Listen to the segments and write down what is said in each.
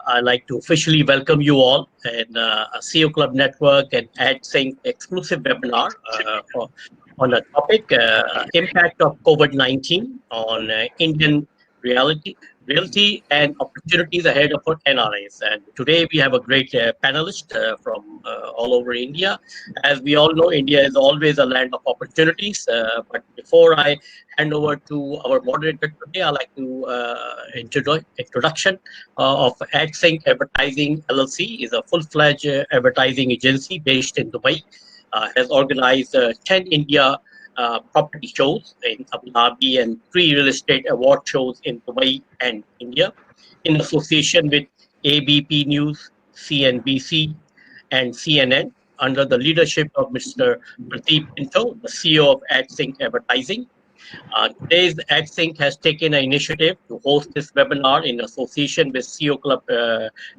I'd like to officially welcome you all in a CEO Club Network and Adsync exclusive webinar on the topic impact of COVID-19 on Indian reality, realty and opportunities ahead of our NRIs. And today we have a great panelist from all over India. As we all know, India is always a land of opportunities. But before I hand over to our moderator today, I'd like to introduction of Adsync Advertising LLC is a full-fledged advertising agency based in Dubai. Has organized 10 India property shows in Abu Dhabi and 3 real estate award shows in Dubai and India in association with ABP News, CNBC, and CNN under the leadership of Mr. Pradeep Pinto, the CEO of Adsync Advertising. Today's Adsync has taken an initiative to host this webinar in association with CEO Club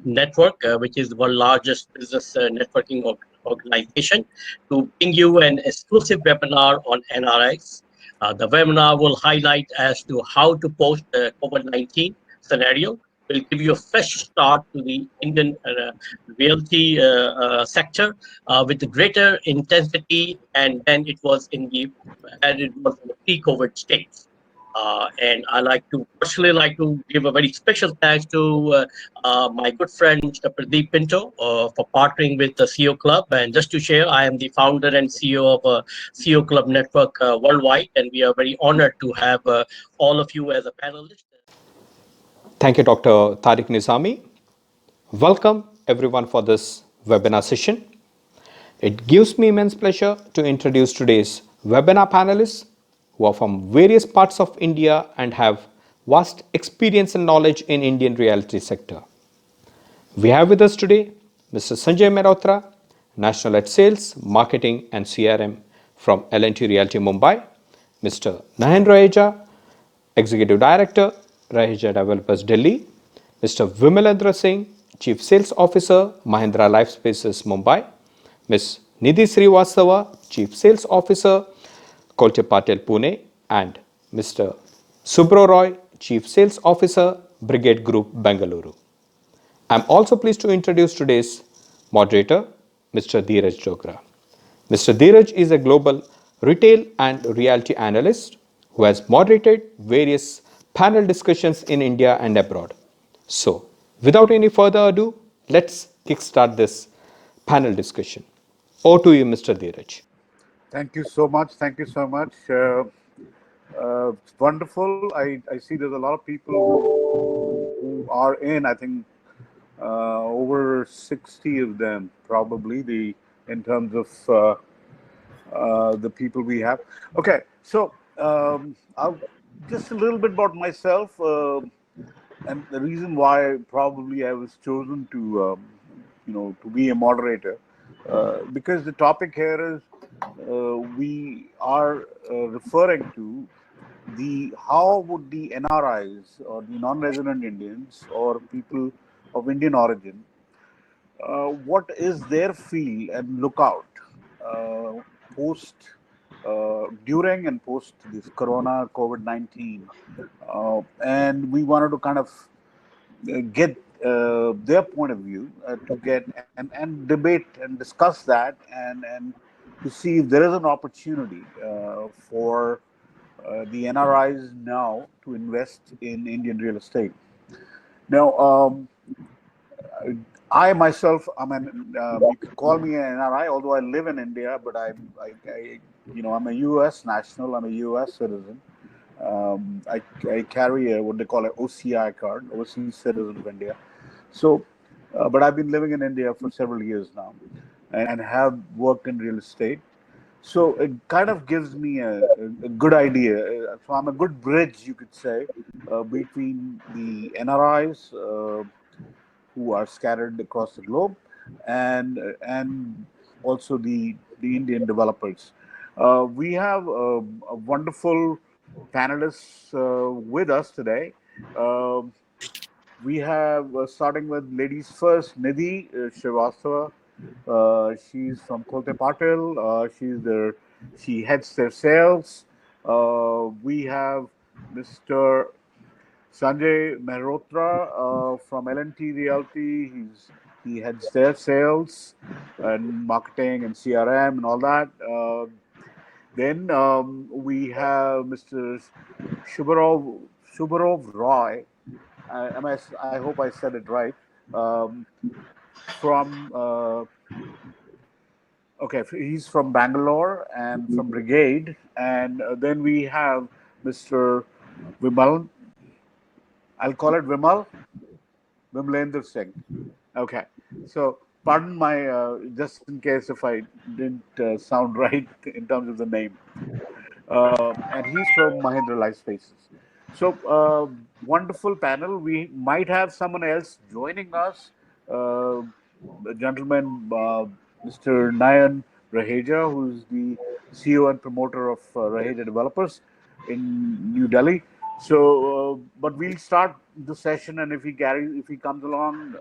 Network, which is the world's largest business networking organization, to bring you an exclusive webinar on NRIs. The webinar will highlight as to how to post the COVID-19 scenario. Will give you a fresh start to the Indian realty sector with greater intensity, and then it was in the pre-COVID states. And I personally like to give a very special thanks to my good friend Mr. Pradeep Pinto for partnering with the CEO Club. And just to share, I am the founder and CEO of CEO Club Network worldwide, and we are very honored to have all of you as a panelist. Thank you, Dr. Tariq Nizami. Welcome everyone for this webinar session. It gives me immense pleasure to introduce today's webinar panelists who are from various parts of India and have vast experience and knowledge in Indian realty sector. We have with us today Mr. Sanjay Mehrotra, National Head Sales, Marketing and CRM from L&T Realty Mumbai, Mr. Nayan Raheja, Executive Director, Raheja Developers Delhi, Mr. Vimalendra Singh, Chief Sales Officer, Mahindra Lifespaces Mumbai, Ms. Nidhi Srivastava, Chief Sales Officer, Kolte Patel Pune, and Mr. Subhorov, Chief Sales Officer, Brigade Group Bengaluru. I am also pleased to introduce today's moderator, Mr. Dheeraj Dogra. Mr. Dheeraj is a global retail and realty analyst who has moderated various panel discussions in India and abroad. So, without any further ado, let's kickstart this panel discussion. Over to you, Mr. Dheeraj. Thank you so much. Thank you so much. It's wonderful. I see there's a lot of people who are in, I think, over 60 of them, probably, in terms of the people we have. Okay, so just a little bit about myself and the reason why probably I was chosen to, to be a moderator, because the topic here is we are referring to how would the NRIs or the non-resident Indians or people of Indian origin, what is their feel and lookout post during and post this Corona COVID-19, and we wanted to kind of get their point of view to get and debate and discuss that and to see if there is an opportunity for the NRIs now to invest in Indian real estate. Now, I myself, you can call me an NRI, although I live in India, but I'm a U.S. national. I'm a U.S. citizen. I carry what they call an OCI card, Overseas Citizen of India. So, but I've been living in India for several years now, and have worked in real estate. So it kind of gives me a good idea. So I'm a good bridge, you could say, between the NRIs who are scattered across the globe, and also the Indian developers. We have a wonderful panelists with us today. We have, starting with ladies first, Nidhi Srivastava. She's from Kolte Patel. She heads their sales. We have Mr. Sanjay Mehrotra from L&T Realty. He heads their sales and marketing and CRM and all that. Then we have Mr. Subhorov Roy. I hope I said it right. Um, from Okay, he's from Bangalore and from Brigade, and then we have Mr. Vimal. I'll call it Vimalendra Singh. Okay, so pardon my just in case if I didn't sound right in terms of the name. And he's from Mahindra Life Spaces. So, wonderful panel. We might have someone else joining us. A gentleman, Mr. Nayan Raheja, who's the CEO and promoter of Raheja Developers in New Delhi. So, but we'll start the session, and if he comes along,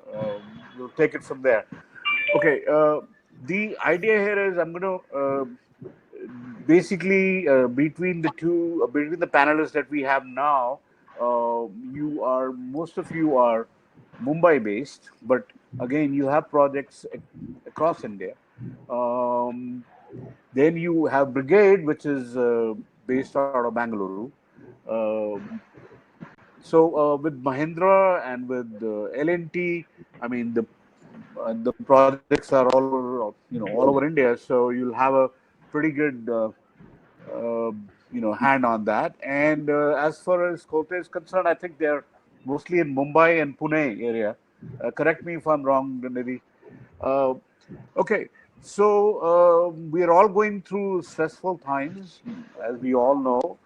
we'll take it from there. Okay. The idea here is I'm going to basically between the panelists that we have now, most of you are Mumbai based, but again you have projects across India. Then you have Brigade, which is based out of Bangalore. So with Mahindra and with L&T, I mean the projects are all over, all over India. So you'll have a pretty good uh, hand on that. And as far as Kote is concerned, I think they're mostly in Mumbai and Pune area. Correct me if I'm wrong, Nidhi. Uh, okay, so we are all going through stressful times, as we all know.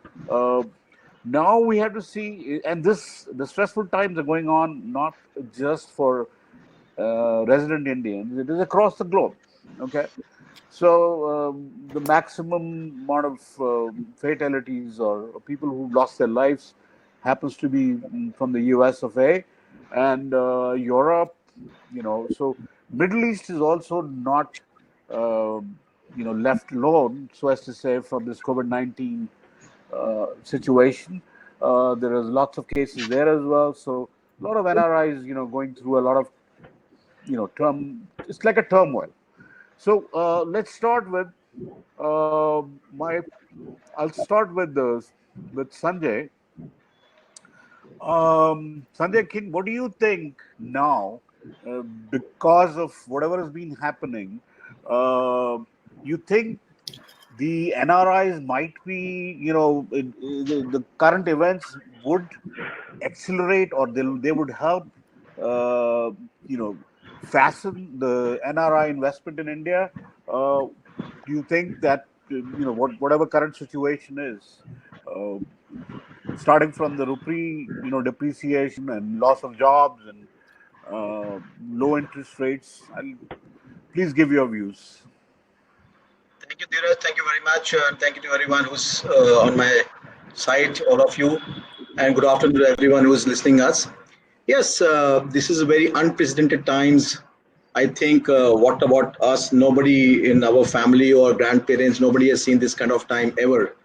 Now we have to see, and the stressful times are going on not just for resident Indians; it is across the globe. Okay, so the maximum amount of fatalities or people who lost their lives happens to be from the US of A and Europe. So Middle East is also not left alone, so as to say, from this COVID-19 situation. There is lots of cases there as well. So a lot of NRIs, going through a lot of it's like a turmoil. So let's start with my. I'll start with Sanjay. Sanjay King, what do you think now, because of whatever has been happening? You think the NRIs might be, the current events would accelerate, or they would help, uh, you know, fasten the NRI investment in India? Do you think that whatever current situation is, uh, starting from the rupee, depreciation and loss of jobs and low interest rates? Please give your views. Thank you, Dheeraj. Thank you very much. And thank you to everyone who's on my side, all of you. And good afternoon to everyone who's listening us. Yes, this is a very unprecedented times. I think what about us? Nobody in our family or grandparents, nobody has seen this kind of time ever.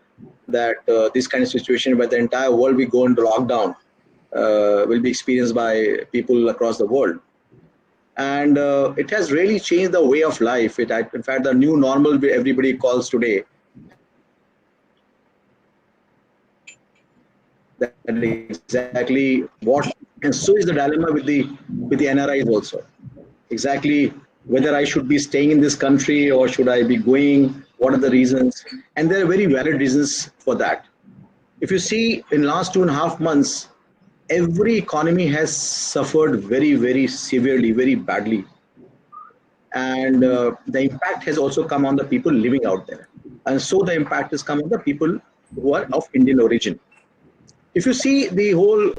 That this kind of situation where the entire world will go into lockdown will be experienced by people across the world. And it has really changed the way of life. In fact, the new normal everybody calls today. That exactly what, and so is the dilemma with the NRIs also. Exactly whether I should be staying in this country or should I be going? What are the reasons? And there are very valid reasons for that. If you see, in last 2.5 months, every economy has suffered very, very severely, very badly. And the impact has also come on the people living out there. And so the impact has come on the people who are of Indian origin. If you see, the whole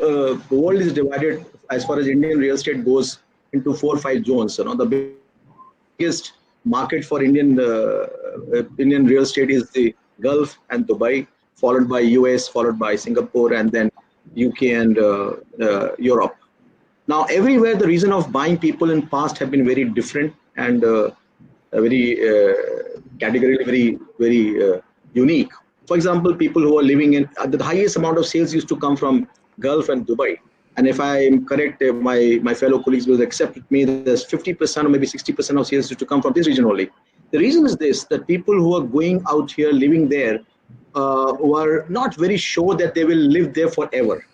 world is divided as far as Indian real estate goes into 4 or 5 zones. The biggest market for Indian real estate is the Gulf and Dubai, followed by US, followed by Singapore, and then UK and Europe. Now, everywhere the reason of buying people in past have been very different and very categorically very unique. For example, people who are living in the highest amount of sales used to come from Gulf and Dubai. And if I am correct, my fellow colleagues will accept with me, there's 50% or maybe 60% of sales to come from this region only. The reason is this, that people who are going out here, living there, who are not very sure that they will live there forever,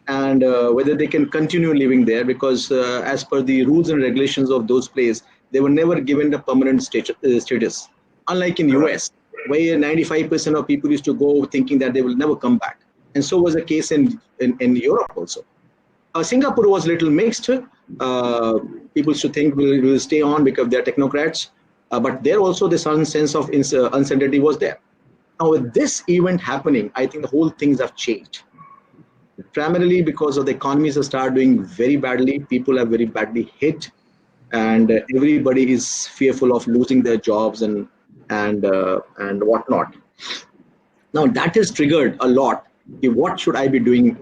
and whether they can continue living there, because as per the rules and regulations of those places, they were never given the permanent status. Unlike in Correct. US, where 95% of people used to go thinking that they will never come back. And so was the case in Europe also. Singapore was a little mixed. People should think will stay on because they're technocrats. But there also the sense of uncertainty was there. Now with this event happening, I think the whole things have changed. Primarily because of the economies have started doing very badly. People are very badly hit, and everybody is fearful of losing their jobs and whatnot. Now that has triggered a lot. What should I be doing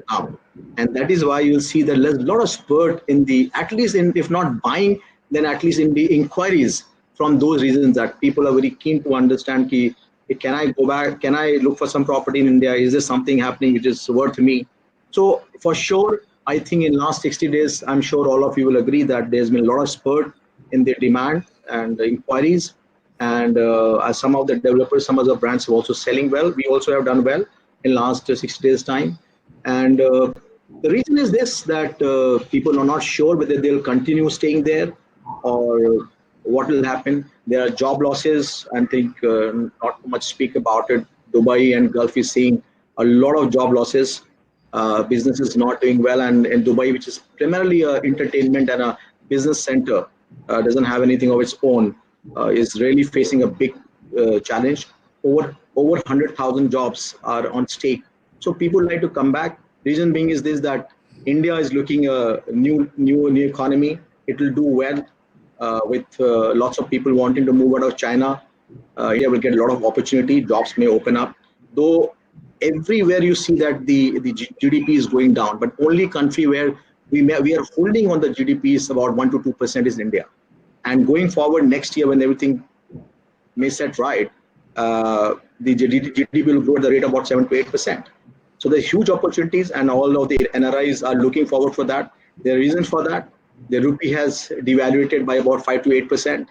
now? And that is why you'll see that there's a lot of spurt in the, at least in, if not buying, then at least in the inquiries, from those reasons that people are very keen to understand ki, can I go back? Can I look for some property in India? Is there something happening which is worth me? So for sure, I think in last 60 days, I'm sure all of you will agree that there's been a lot of spurt in the demand and the inquiries. And as some of the developers, some of the brands are also selling well. We also have done well in last 60 days time. And the reason is this, that people are not sure whether they'll continue staying there or what will happen. There are job losses. I think not much speak about it. Dubai and Gulf is seeing a lot of job losses. Business is not doing well, and in Dubai, which is primarily a entertainment and a business center, doesn't have anything of its own, is really facing a big challenge. Over 100,000 jobs are on stake. So people like to come back. Reason being is this, that India is looking a new economy. It will do well with lots of people wanting to move out of China. India will get a lot of opportunity. Jobs may open up. Though everywhere you see that the GDP is going down, but only country where we are holding on the GDP is about 1 to 2% is India. And going forward next year, when everything may set right, the GDP will grow at the rate of about 7 to 8%. So there's huge opportunities, and all of the NRIs are looking forward for that. There are reasons for that. The rupee has devaluated by about 5 to 8%.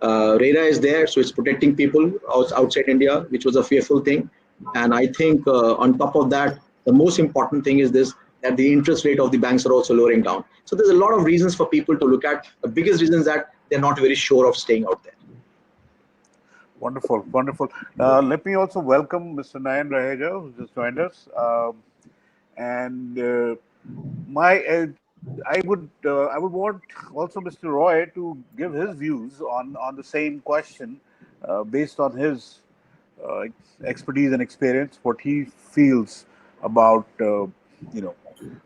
RERA is there, so it's protecting people outside India, which was a fearful thing. And I think on top of that, the most important thing is this, that the interest rate of the banks are also lowering down. So there's a lot of reasons for people to look at. The biggest reason is that they're not very sure of staying out there. Wonderful, wonderful. Let me also welcome Mr. Nayan Raheja, who just joined us. I would want also Mr. Roy to give his views on the same question, based on his expertise and experience, what he feels about how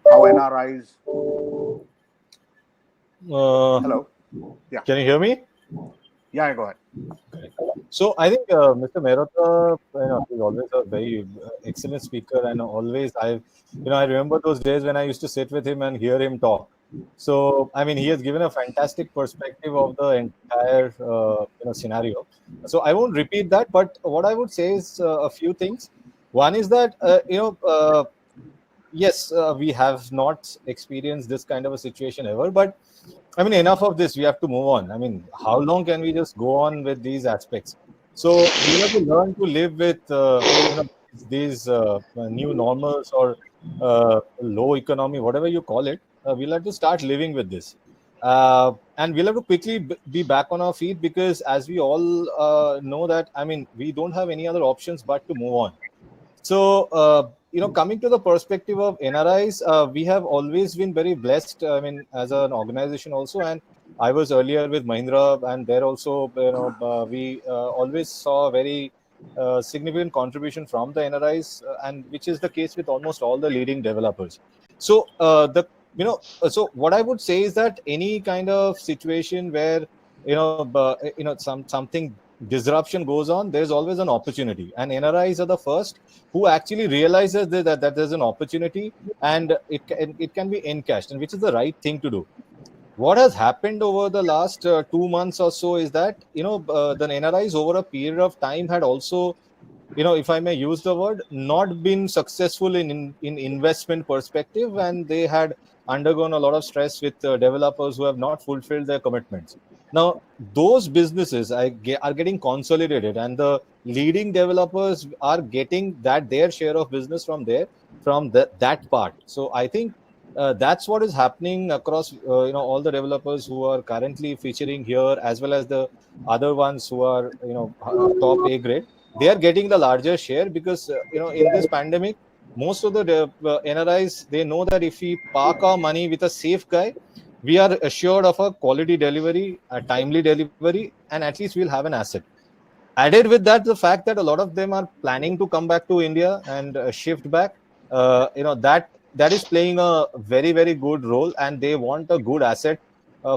NRIs. Hello. Yeah. Can you hear me? Yeah, go ahead. So I think Mr. Mehrotra, is always a very excellent speaker, and always I remember those days when I used to sit with him and hear him talk. So I mean, he has given a fantastic perspective of the entire scenario. So I won't repeat that, but what I would say is a few things. One is that yes, we have not experienced this kind of a situation ever, but I mean, enough of this. We have to move on. I mean, how long can we just go on with these aspects? So we have to learn to live with these new normals or low economy, whatever you call it. We'll have to start living with this, and we'll have to quickly be back on our feet, because as we all know that, I mean, we don't have any other options but to move on. So coming to the perspective of NRIs, we have always been very blessed. I mean, as an organization also, and I was earlier with Mahindra, and there also, we always saw a very significant contribution from the NRIs, and which is the case with almost all the leading developers. So so what I would say is that any kind of situation where something disruption goes on, there's always an opportunity, and NRIs are the first who actually realizes that there's an opportunity, and it can be encashed, and which is the right thing to do. What has happened over the last 2 months or so is that the NRIs over a period of time had also if I may use the word, not been successful in investment perspective, and they had undergone a lot of stress with developers who have not fulfilled their commitments. Now, those businesses are getting consolidated, and the leading developers are getting their share of business from that part. So I think that's what is happening across all the developers who are currently featuring here, as well as the other ones who are top A grade. They are getting the larger share because in this pandemic, most of the NRIs, they know that if we park our money with a safe guy, we are assured of a quality delivery, a timely delivery, and at least we'll have an asset. Added with that, the fact that a lot of them are planning to come back to India and shift back, that is playing a very, very good role, and they want a good asset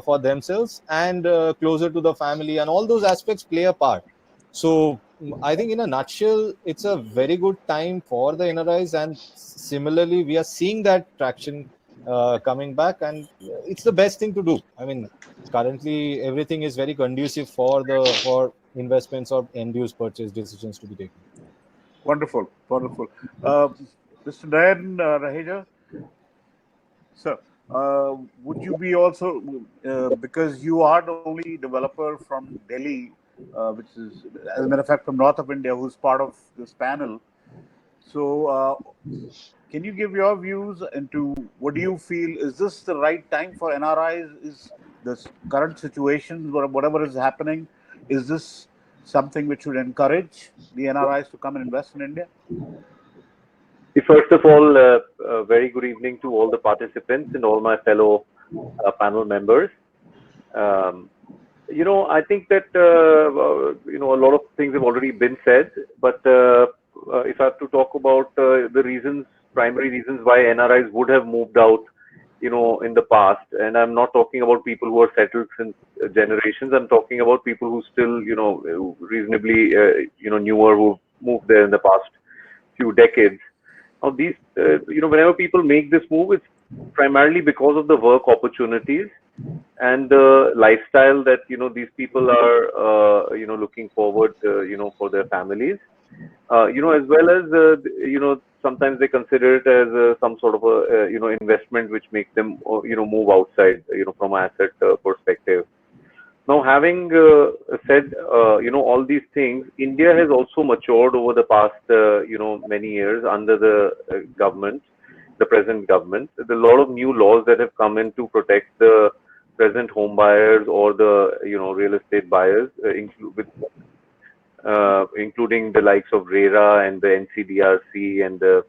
for themselves and closer to the family, and all those aspects play a part. So I think in a nutshell, it's a very good time for the NRIs, and similarly, we are seeing that traction coming back, and it's the best thing to do. I mean, currently everything is very conducive for investments or end use purchase decisions to be taken. Wonderful, wonderful. Mr. Nayan, Raheja, sir, would you be also, because you are the only developer from Delhi, which is, as a matter of fact, from north of India, who's part of this panel. So, can you give your views into what do you feel? Is this the right time for NRIs? Is this current situation, whatever is happening, is this something which would encourage the NRIs to come and invest in India? First of all, very good evening to all the participants and all my fellow panel members. I think that a lot of things have already been said, but if I have to talk about the primary reasons why NRIs would have moved out, in the past, and I'm not talking about people who are settled since generations. I'm talking about people who still, reasonably, newer, who moved there in the past few decades. Now, these, whenever people make this move, it's primarily because of the work opportunities and the lifestyle that, these people are, looking forward, for their families. As well as, sometimes they consider it as some sort of a, investment which makes them, move outside, from an asset perspective. Now, having said, all these things, India has also matured over the past, many years under the government, the present government. There's a lot of new laws that have come in to protect the present home buyers or the, real estate buyers, including the likes of RERA and the NCDRC and the,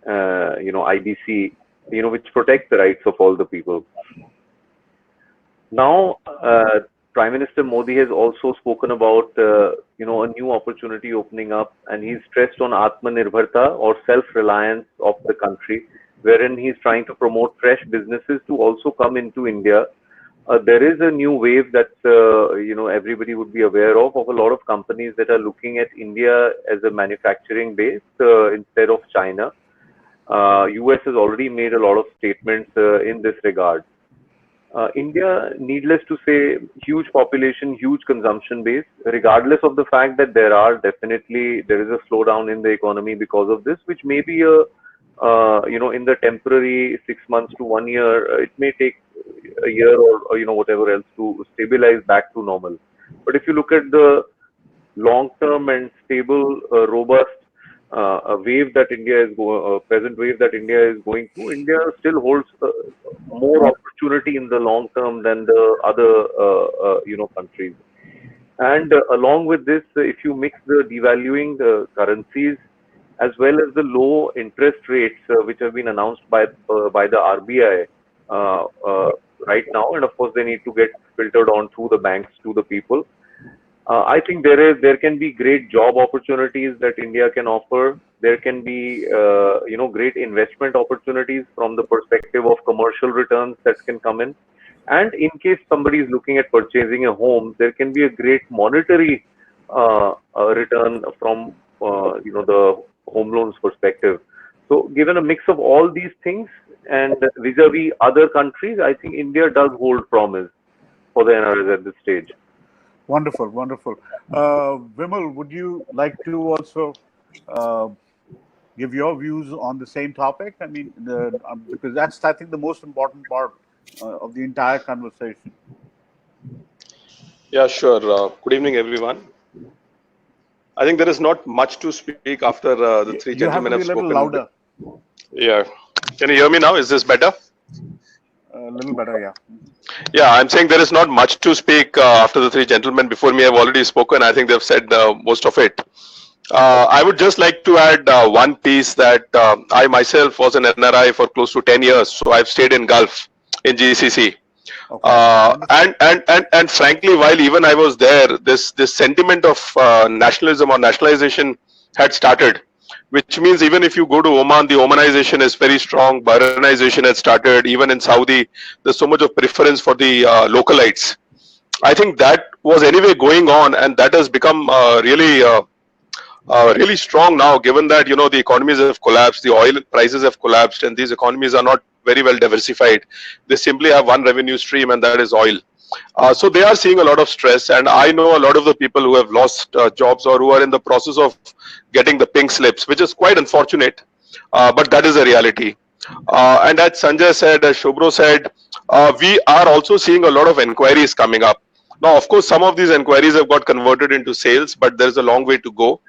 IBC, which protect the rights of all the people. Now, Prime Minister Modi has also spoken about, a new opportunity opening up, and he's stressed on Atmanirbharta or self-reliance of the country, wherein he's trying to promote fresh businesses to also come into India. There is a new wave that, everybody would be aware of a lot of companies that are looking at India as a manufacturing base instead of China. US has already made a lot of statements in this regard. India, needless to say, huge population, huge consumption base, regardless of the fact that there is a slowdown in the economy because of this, which may be in the temporary 6 months to 1 year, it may take a year or whatever else to stabilize back to normal. But if you look at the long-term and stable, robust wave that India is present wave that India is going through, India still holds more opportunity in the long term than the other countries. And along with this, if you mix the devaluing currencies as well as the low interest rates which have been announced by the RBI right now, and of course they need to get filtered on through the banks to the people. I think there can be great job opportunities that India can offer. There can be great investment opportunities from the perspective of commercial returns that can come in. And in case somebody is looking at purchasing a home, there can be a great monetary return from the home loans perspective. So given a mix of all these things and vis-a-vis other countries, I think India does hold promise for the NRIs at this stage. Wonderful, wonderful. Vimal, would you like to also uh, give your views on the same topic. I mean, because that's, I think, the most important part of the entire conversation. Yeah, sure. Good evening, everyone. I think there is not much to speak after the three You have gentlemen to be have a little spoken. louder. Yeah. Can you hear me now? Is this better? A little better, yeah. Yeah, I'm saying there is not much to speak after the three gentlemen before me have already spoken. I think they've said most of it. I would just like to add one piece that I myself was an NRI for close to 10 years. So I've stayed in Gulf, in GCC. Okay. And frankly, while even I was there, this sentiment of nationalism or nationalization had started, which means even if you go to Oman, the Omanization is very strong. Bahrainization has started. Even in Saudi, there's so much of preference for the localites. I think that was anyway going on, and that has become really strong now, given that the economies have collapsed, the oil prices have collapsed, and these economies are not very well diversified. They simply have one revenue stream, and that is oil. So they are seeing a lot of stress, and I know a lot of the people who have lost jobs or who are in the process of getting the pink slips, which is quite unfortunate, but that is a reality. And as Sanjay said, as Shobro said, we are also seeing a lot of inquiries coming up. Now, of course, some of these inquiries have got converted into sales, but there's a long way to go.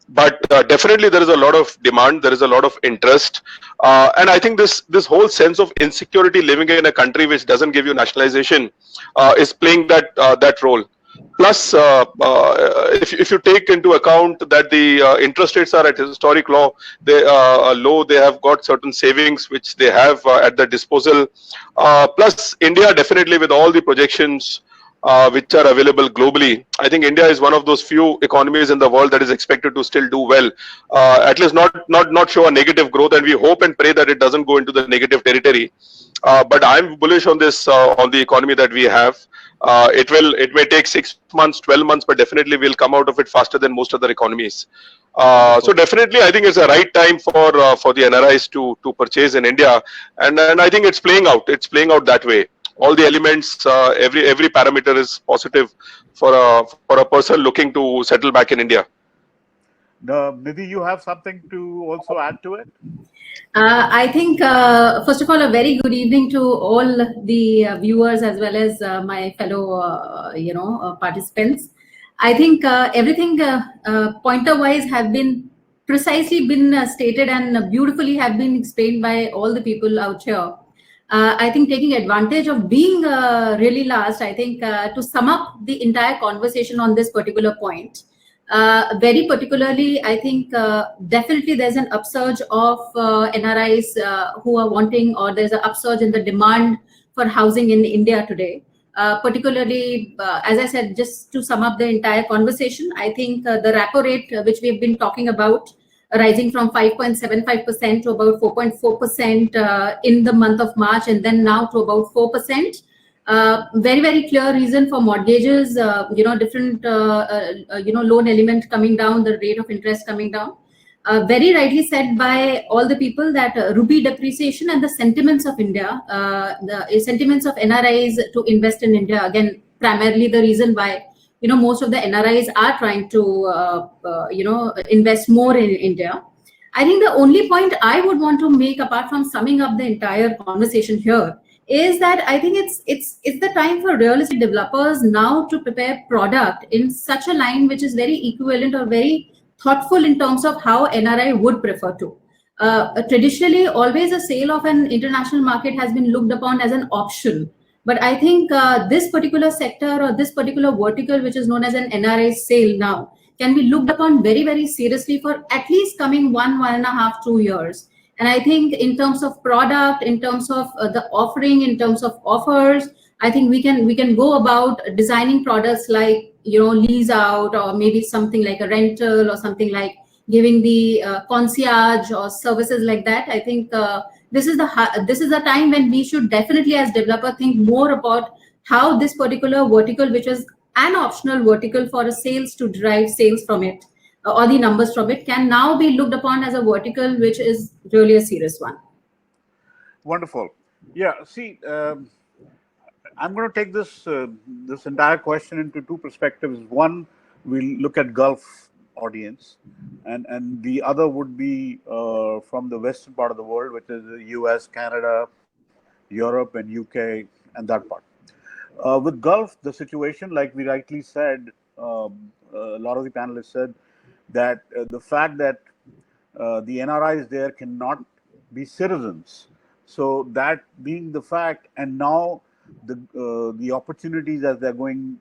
But definitely there is a lot of demand, there is a lot of interest, and I think this whole sense of insecurity living in a country which doesn't give you nationalization is playing that role. Plus, if you take into account that the interest rates are at historic low, they have got certain savings which they have at their disposal. Plus, India definitely, with all the projections which are available globally, I think India is one of those few economies in the world that is expected to still do well, at least not show a negative growth, and we hope and pray that it doesn't go into the negative territory. But I'm bullish on this, on the economy that we have. It may take 6 months, 12 months, but definitely we'll come out of it faster than most other economies. So definitely, I think it's the right time for the NRIs to purchase in India, and I think it's playing out. It's playing out that way. All the elements, every parameter is positive for a person looking to settle back in India. Nidhi, you have something to also add to it? I think, first of all, a very good evening to all the viewers as well as my fellow, participants. I think everything pointer-wise have been precisely been stated and beautifully have been explained by all the people out here. I think taking advantage of being really last, I think to sum up the entire conversation on this particular point, very particularly, I think definitely there's an upsurge of NRIs who are wanting, or there's an upsurge in the demand for housing in India today. Particularly, as I said, just to sum up the entire conversation, I think the repo rate, which we've been talking about, rising from 5.75% to about 4.4% in the month of March, and then now to about 4%. Very, very clear reason for mortgages, different, loan element coming down, the rate of interest coming down. Very rightly said by all the people that rupee depreciation and the sentiments of India, the sentiments of NRIs to invest in India, again, primarily the reason why, most of the NRIs are trying to, invest more in India. I think the only point I would want to make, apart from summing up the entire conversation here, is that I think it's the time for real estate developers now to prepare product in such a line which is very equivalent or very thoughtful in terms of how NRI would prefer to. Traditionally, always a sale of an international market has been looked upon as an option. But I think this particular sector or this particular vertical, which is known as an NRI sale now, can be looked upon very, very seriously for at least coming 1.5, 2 years. And I think in terms of product, in terms of the offering, in terms of offers, I think we can go about designing products like, lease out, or maybe something like a rental, or something like giving the concierge or services like that. I think this is the time when we should definitely, as developer, think more about how this particular vertical, which is an optional vertical for a sales to derive sales from it, or the numbers from it, can now be looked upon as a vertical which is really a serious one. Wonderful. Yeah, see, I'm going to take this this entire question into two perspectives. One, we'll look at Gulf audience, and the other would be from the western part of the world, which is the US, Canada, Europe, and UK, and that part. With Gulf, the situation, like we rightly said, a lot of the panelists said that the fact that the NRIs there cannot be citizens. So that being the fact, and now the opportunities as they're going,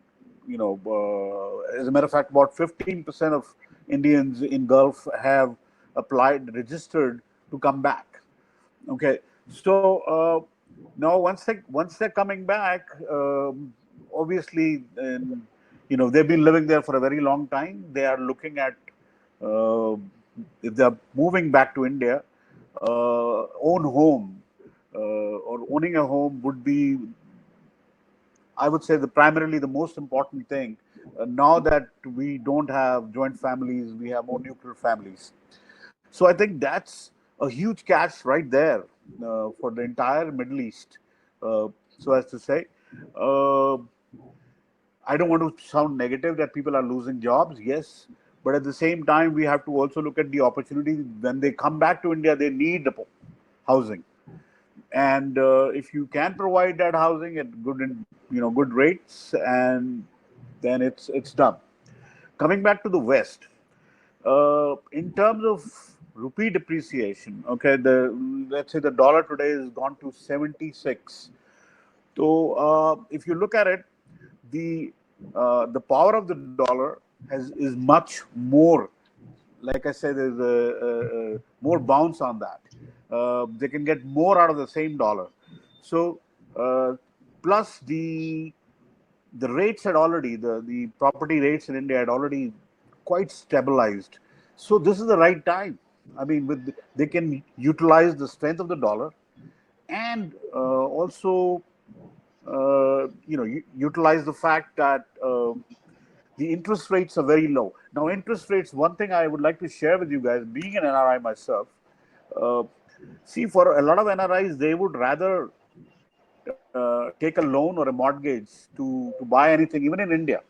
as a matter of fact, about 15% of Indians in Gulf have applied, registered to come back. Okay, so now once they're coming back, obviously, they've been living there for a very long time. They are looking at if they're moving back to India, own home or owning a home would be, I would say, primarily the most important thing. Now that we don't have joint families, we have more nuclear families. So I think that's a huge catch right there for the entire Middle East. So as to say, I don't want to sound negative that people are losing jobs. Yes, but at the same time, we have to also look at the opportunity. When they come back to India, they need housing, and if you can provide that housing at good rates, and then it's done. Coming back to the West, in terms of rupee depreciation, okay, let's say the dollar today has gone to 76. So if you look at it, the power of the dollar is much more. Like I said, there's a more bounce on that. They can get more out of the same dollar. So plus the rates had already, the property rates in India had already quite stabilized. So this is the right time. I mean, they can utilize the strength of the dollar, and also utilize the fact that the interest rates are very low. Now, interest rates, one thing I would like to share with you guys, being an NRI myself, see, for a lot of NRIs, they would rather take a loan or a mortgage to buy anything, even in India.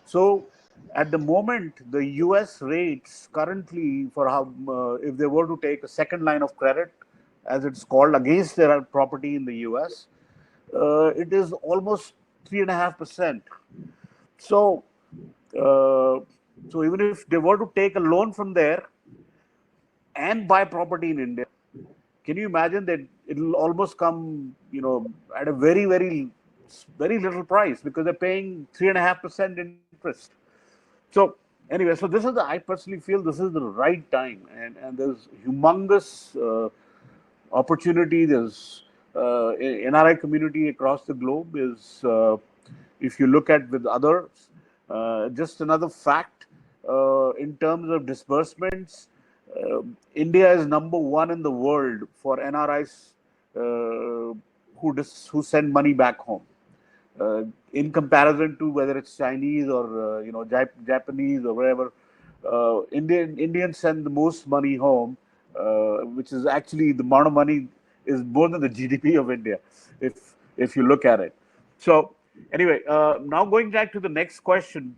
So at the moment, the US rates currently for how, if they were to take a second line of credit, as it's called, against their property in the US, it is almost 3.5%. So, so even if they were to take a loan from there and buy property in India, can you imagine that it'll almost come, at a very, very, very little price, because they're paying 3.5% interest. So anyway, so I personally feel this is the right time, and there's humongous opportunity. There's NRI community across the globe is, if you look at with others, just another fact in terms of disbursements, India is #1 in the world for NRIs who send money back home. In comparison to whether it's Chinese or Japanese or wherever, Indians send the most money home, which is actually the amount of money is more than the GDP of India, if you look at it. So anyway, now going back to the next question.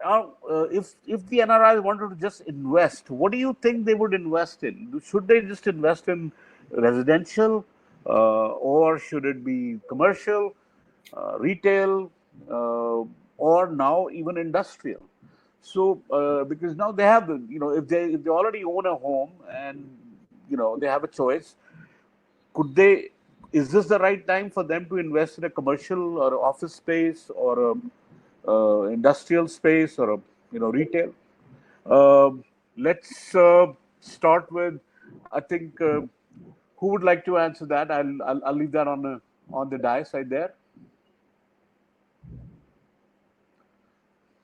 If the NRIs wanted to just invest, what do you think they would invest in? Should they just invest in residential, or should it be commercial, retail, or now even industrial? So because now they have if they already own a home, and they have a choice, is this the right time for them to invest in a commercial or office space, or a industrial space, or retail? Let's start with, I think, who would like to answer that? I'll leave that on the dais right there.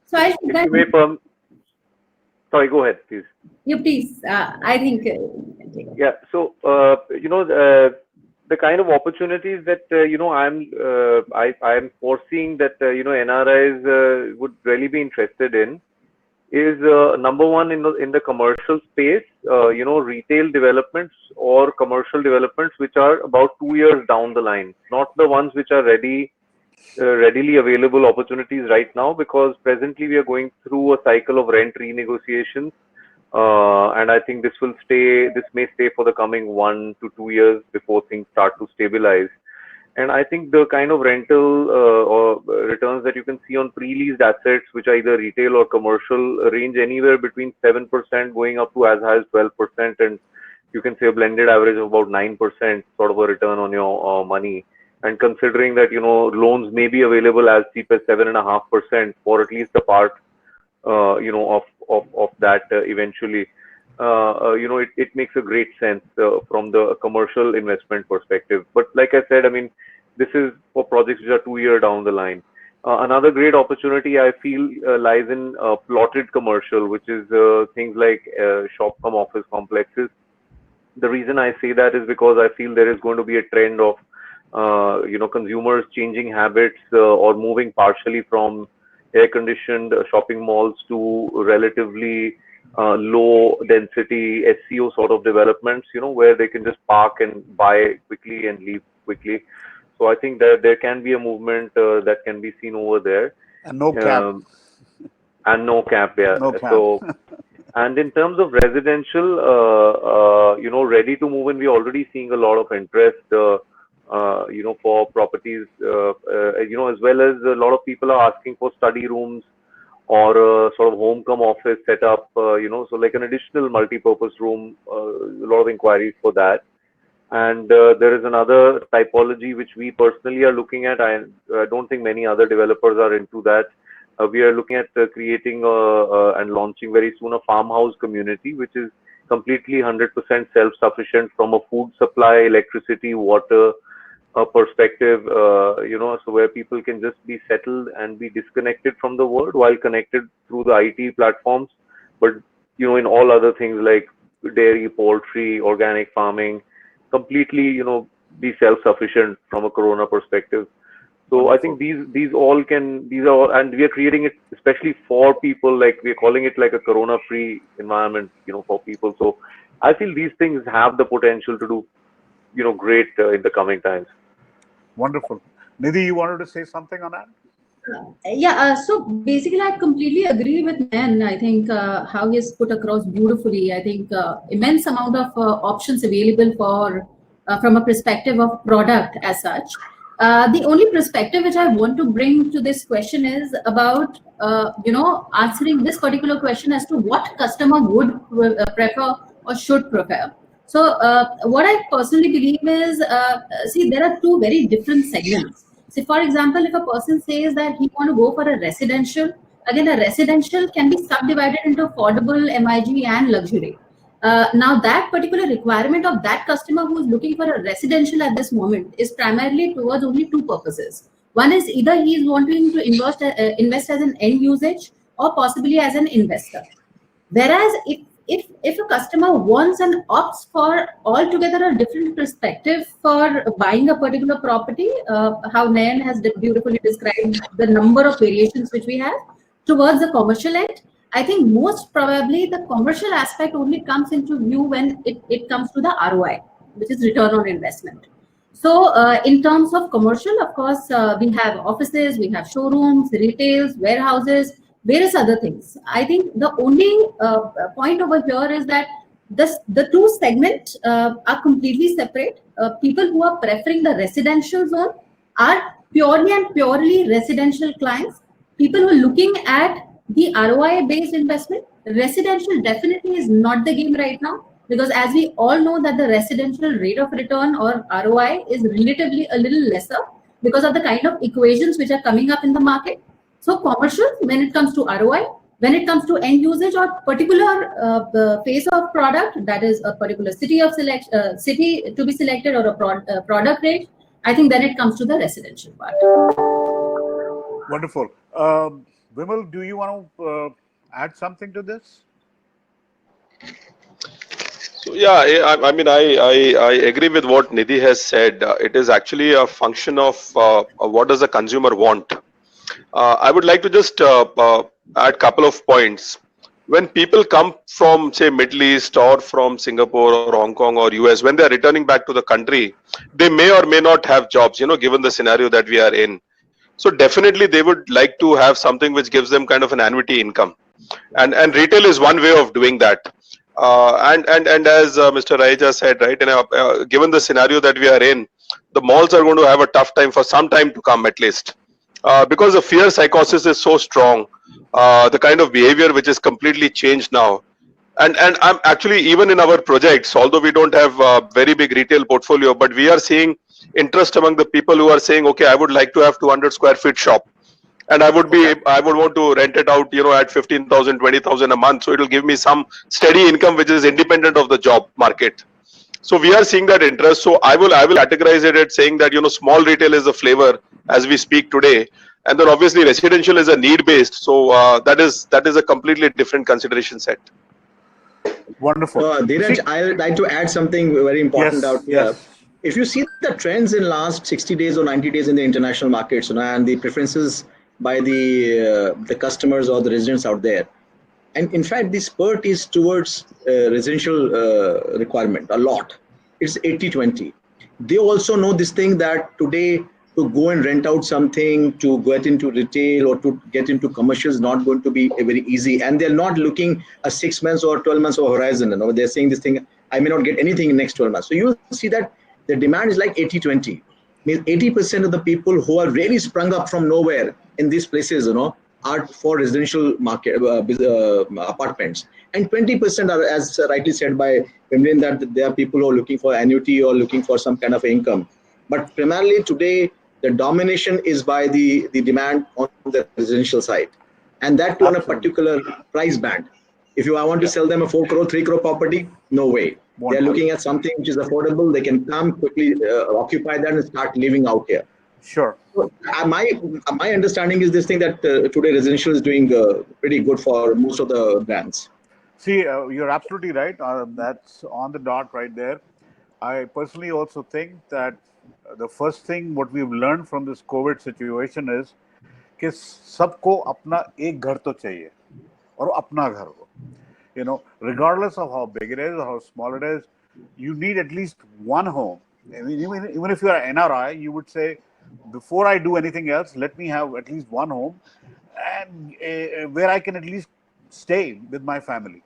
So I think sorry, go ahead, please. You please. I think. Yeah. So the kind of opportunities that I'm foreseeing that NRIs would really be interested in is #1 in the commercial space. Retail developments or commercial developments which are about 2 years down the line, not the ones which are ready readily available opportunities right now, because presently we are going through a cycle of rent renegotiations, and I think this may stay for the coming 1 to 2 years before things start to stabilize. And I think the kind of rental or returns that you can see on pre-leased assets, which are either retail or commercial, range anywhere between 7% going up to as high as 12%, and you can say a blended average of about 9% sort of a return on your money. And considering that, loans may be available as cheap as 7.5% for at least a part, of that eventually, it makes a great sense from the commercial investment perspective. But like I said, I mean, this is for projects which are 2 years down the line. Another great opportunity I feel lies in plotted commercial, which is things like shop cum office complexes. The reason I say that is because I feel there is going to be a trend of consumers changing habits or moving partially from air-conditioned shopping malls to relatively low density SEO sort of developments, where they can just park and buy quickly and leave quickly. So I think that there can be a movement that can be seen over there. And no cap. And no cap, yeah. No cap. So, and in terms of residential, ready to move in, we're already seeing a lot of interest, for properties, as well as a lot of people are asking for study rooms or a sort of home cum office setup, so like an additional multi-purpose room, a lot of inquiries for that. And there is another typology which we personally are looking at. I don't think many other developers are into that. We are looking at creating and launching very soon a farmhouse community, which is completely 100% self-sufficient from a food supply, electricity, water perspective, so where people can just be settled and be disconnected from the world while connected through the IT platforms. But, in all other things like dairy, poultry, organic farming, completely, be self-sufficient from a corona perspective. So I think these are all, and we are creating it especially for people, like we're calling it like a corona-free environment, for people. So I feel these things have the potential to do, great in the coming times. Wonderful. Nidhi, you wanted to say something on that? So basically I completely agree with Nayan. I think how he has put across beautifully. I think immense amount of options available for from a perspective of product as such. The only perspective which I want to bring to this question is about answering this particular question as to what customer would prefer or should prefer. So what I personally believe is, there are two very different segments. So for example, if a person says that he want to go for a residential, again, a residential can be subdivided into affordable, MIG and luxury. Now that particular requirement of that customer who is looking for a residential at this moment is primarily towards only two purposes. One is either he is wanting to invest as an end usage or possibly as an investor. Whereas if a customer wants and opts for altogether a different perspective for buying a particular property, how Nayan has beautifully described the number of variations which we have towards the commercial end, I think most probably the commercial aspect only comes into view when it comes to the ROI, which is return on investment. So in terms of commercial, of course, we have offices, we have showrooms, retails, warehouses, various other things. I think the only point over here is that the two segments are completely separate. People who are preferring the residential zone are purely residential clients. People who are looking at the ROI based investment, residential definitely is not the game right now, because as we all know that the residential rate of return or ROI is relatively a little lesser because of the kind of equations which are coming up in the market. So commercial, when it comes to ROI, when it comes to end usage or particular phase of product, that is a particular city to be selected or a product rate, I think then it comes to the residential part. Wonderful. Vimal, do you want to add something to this? So yeah, I mean, I agree with what Nidhi has said. It is actually a function of what does the consumer want. I would like to just add a couple of points. When people come from, say, Middle East or from Singapore or Hong Kong or US, when they are returning back to the country, they may or may not have jobs, given the scenario that we are in. So definitely they would like to have something which gives them kind of an annuity income, and retail is one way of doing that. And as Mr. Raheja said, right, given the scenario that we are in, the malls are going to have a tough time for some time to come at least, because the fear psychosis is so strong, the kind of behavior which is completely changed now. And I'm actually, even in our projects, although we don't have a very big retail portfolio, but we are seeing interest among the people who are saying, okay, I would like to have 200 square feet shop, and I would want to rent it out, at 15,000, 20,000 a month. So it will give me some steady income, which is independent of the job market. So we are seeing that interest. So I will categorize it at saying that, small retail is the flavor as we speak today. And then obviously residential is a need based. So that is a completely different consideration set. Wonderful. Dheeraj, I'd like to add something very important out here. Yes. If you see the trends in last 60 days or 90 days in the international markets, and the preferences by the customers or the residents out there, and in fact, the spurt is towards residential requirement a lot. It's 80-20. They also know this thing that today to go and rent out something, to get into retail or to get into commercial is not going to be very easy. And they're not looking a 6 months or 12 months of horizon. They're saying this thing, I may not get anything in next 12 months. So you'll see that the demand is like 80-20. Means 80% of the people who are really sprung up from nowhere in these places, are for residential market apartments, and 20% are, as rightly said by Vimalendra, that there are people who are looking for annuity or looking for some kind of income. But primarily today, the domination is by the demand on the residential side, and that on a particular price band. If I want to sell them a 4 crore, 3 crore property, no way. They're looking at something which is affordable. They can come quickly, occupy that, and start living out here. Sure. So, my understanding is this thing that today residential is doing pretty good for most of the brands. See, you're absolutely right. That's on the dot right there. I personally also think that the first thing what we've learned from this COVID situation is कि सबको अपना एक घर तो चाहिए और अपना घर हो. Regardless of how big it is or how small it is, you need at least one home. I mean, even if you are an NRI, you would say, before I do anything else, let me have at least one home, and where I can at least stay with my family.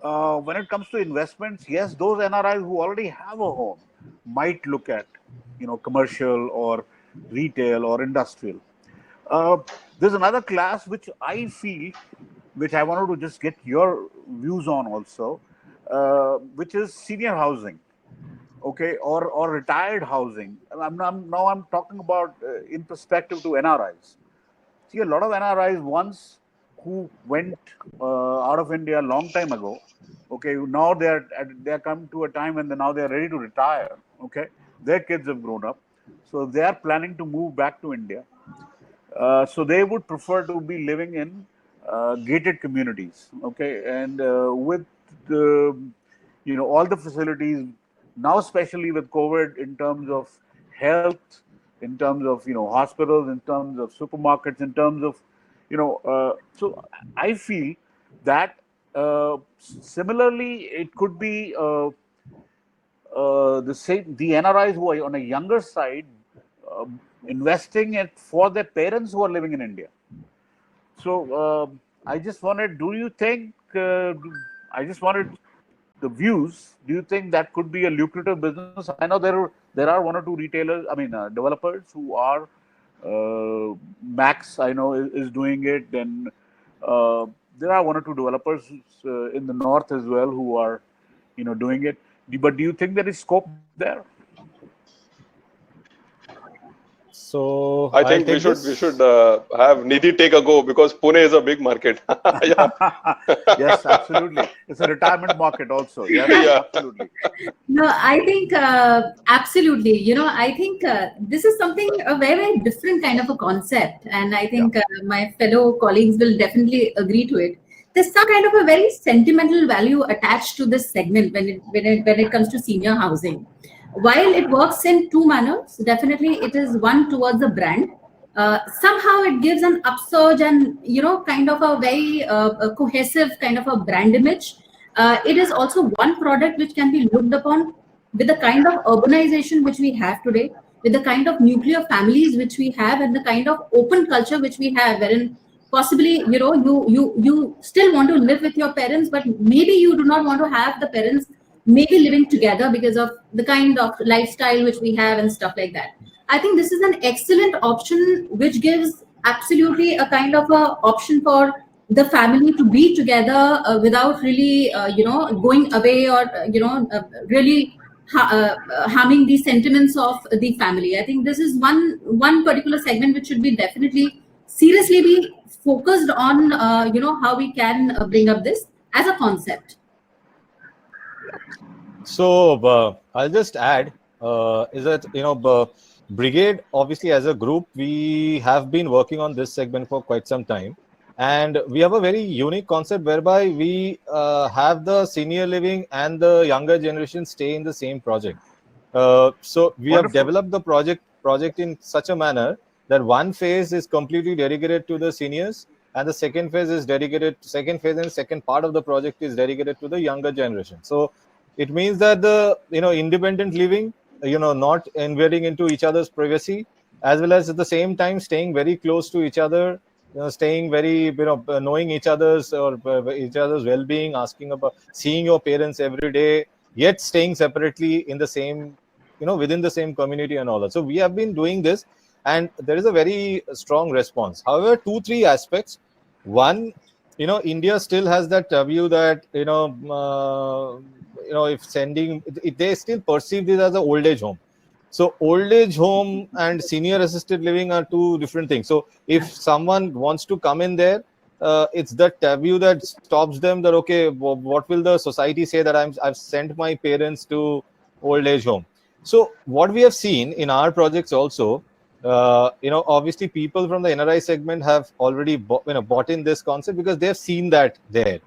When it comes to investments, yes, those NRIs who already have a home might look at, commercial or retail or industrial. There's another class which I feel, which I wanted to just get your views on also, which is senior housing, okay, or retired housing. Now I'm talking about in perspective to NRIs. See, a lot of NRIs once who went out of India a long time ago, okay, now they're come to a time when now they're ready to retire, okay, their kids have grown up, so they are planning to move back to India. So they would prefer to be living in gated communities, okay, and with all the facilities now, especially with COVID, in terms of health, in terms of hospitals, in terms of supermarkets, in terms of so I feel that similarly it could be the same. The NRIs who are on a younger side investing it for their parents who are living in India. So I just wanted, I just wanted the views. Do you think that could be a lucrative business? I know there are one or two retailers, developers who are, Max, I know, is doing it. Then there are one or two developers in the north as well who are, doing it. But do you think there is scope there? So I think we should have Nidhi take a go, because Pune is a big market. Yes, absolutely. It's a retirement market also. Yes, yeah. Absolutely. No, I think absolutely. I think this is something a very different kind of a concept, and I think my fellow colleagues will definitely agree to it. There's some kind of a very sentimental value attached to this segment when it comes to senior housing. While it works in two manners, definitely it is one towards the brand. Somehow it gives an upsurge and kind of a very cohesive kind of a brand image. It is also one product which can be looked upon with the kind of urbanization which we have today. with the kind of nuclear families which we have and the kind of open culture which we have, wherein possibly you still want to live with your parents, but maybe you do not want to have the parents maybe living together because of the kind of lifestyle which we have and stuff like that. I think this is an excellent option which gives absolutely a kind of a option for the family to be together without really going away or really harming the sentiments of the family. I think this is one particular segment which should be definitely seriously be focused on how we can bring up this as a concept. So I'll just add is that Brigade, obviously as a group, we have been working on this segment for quite some time, and we have a very unique concept whereby we have the senior living and the younger generation stay in the same project. So we have developed the project in such a manner that one phase is completely dedicated to the seniors, and the second phase and second part of the project is dedicated to the younger generation. So it means that the independent living, not invading into each other's privacy, as well as at the same time staying very close to each other, staying very knowing each other's well-being, asking about seeing your parents every day, yet staying separately in the same within the same community and all that. So we have been doing this, and there is a very strong response. However, 2-3 aspects. One, India still has that view that if sending, they still perceive this as an old age home. So old age home and senior assisted living are two different things. So if someone wants to come in there, it's that view that stops them, that okay, what will the society say that I've sent my parents to old age home. So what we have seen in our projects also, obviously people from the NRI segment have already bought in this concept because they have seen that there.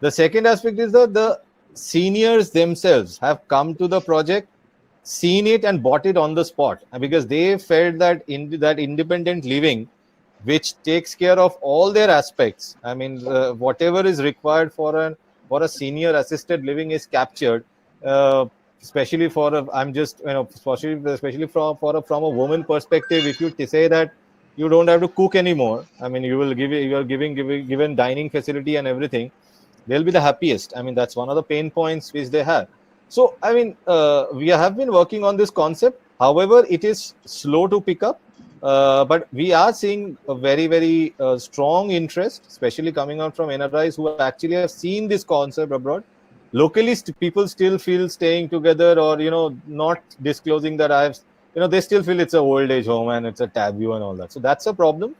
The second aspect is that the seniors themselves have come to the project, seen it and bought it on the spot, because they felt that that independent living, which takes care of all their aspects. I mean, whatever is required for a senior assisted living is captured. Especially for especially from a woman perspective, if you say that you don't have to cook anymore, I mean, you are given dining facility and everything, they'll be the happiest. I mean, that's one of the pain points which they have. So, I mean, we have been working on this concept. However, it is slow to pick up, but we are seeing a very, very strong interest, especially coming out from NRIs who actually have seen this concept abroad. Locally, people still feel staying together or, not disclosing that they still feel it's an old age home and it's a taboo and all that. So that's a problem.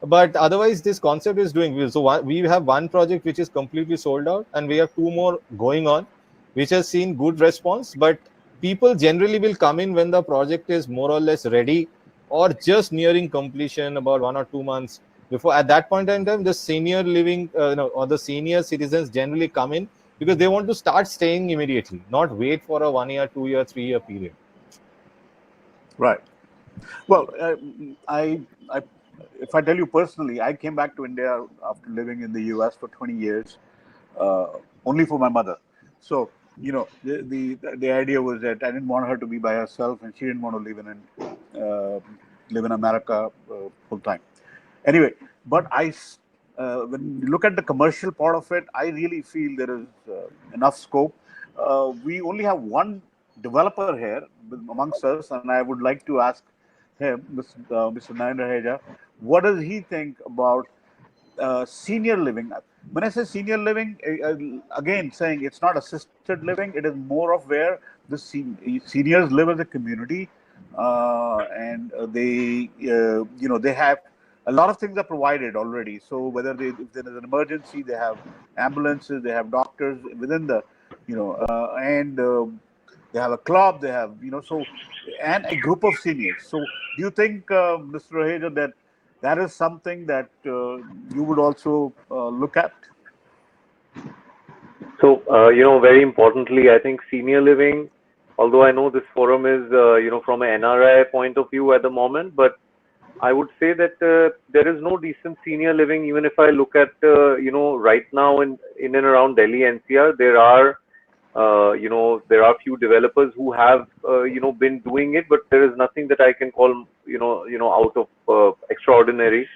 But otherwise, this concept is doing well. So we have one project which is completely sold out, and we have 2 more going on, which has seen good response. But people generally will come in when the project is more or less ready or just nearing completion, about 1 or 2 months before. At that point in time, the senior living or the senior citizens generally come in because they want to start staying immediately, not wait for a 1 year, 2 year, 3 year period. Right. Well, if I tell you personally, I came back to India after living in the US for 20 years, only for my mother. So, the idea was that I didn't want her to be by herself, and she didn't want to live in America full time. Anyway, but when you look at the commercial part of it, I really feel there is enough scope. We only have one developer here amongst us, and I would like to ask him, Mr. Nayan Raheja, what does he think about senior living? When I say senior living, again saying it's not assisted living, it is more of where the seniors live as a community, and they have a lot of things are provided already. So whether if there is an emergency, they have ambulances, they have doctors within the, and they have a club, they have, and a group of seniors. So do you think, Mr. Raheja, that is something that you would also look at? So, very importantly, I think senior living, although I know this forum is, from an NRI point of view at the moment, but I would say that there is no decent senior living. Even if I look at, right now in and around Delhi NCR, there are There are few developers who have been doing it, but there is nothing that I can call out of extraordinary.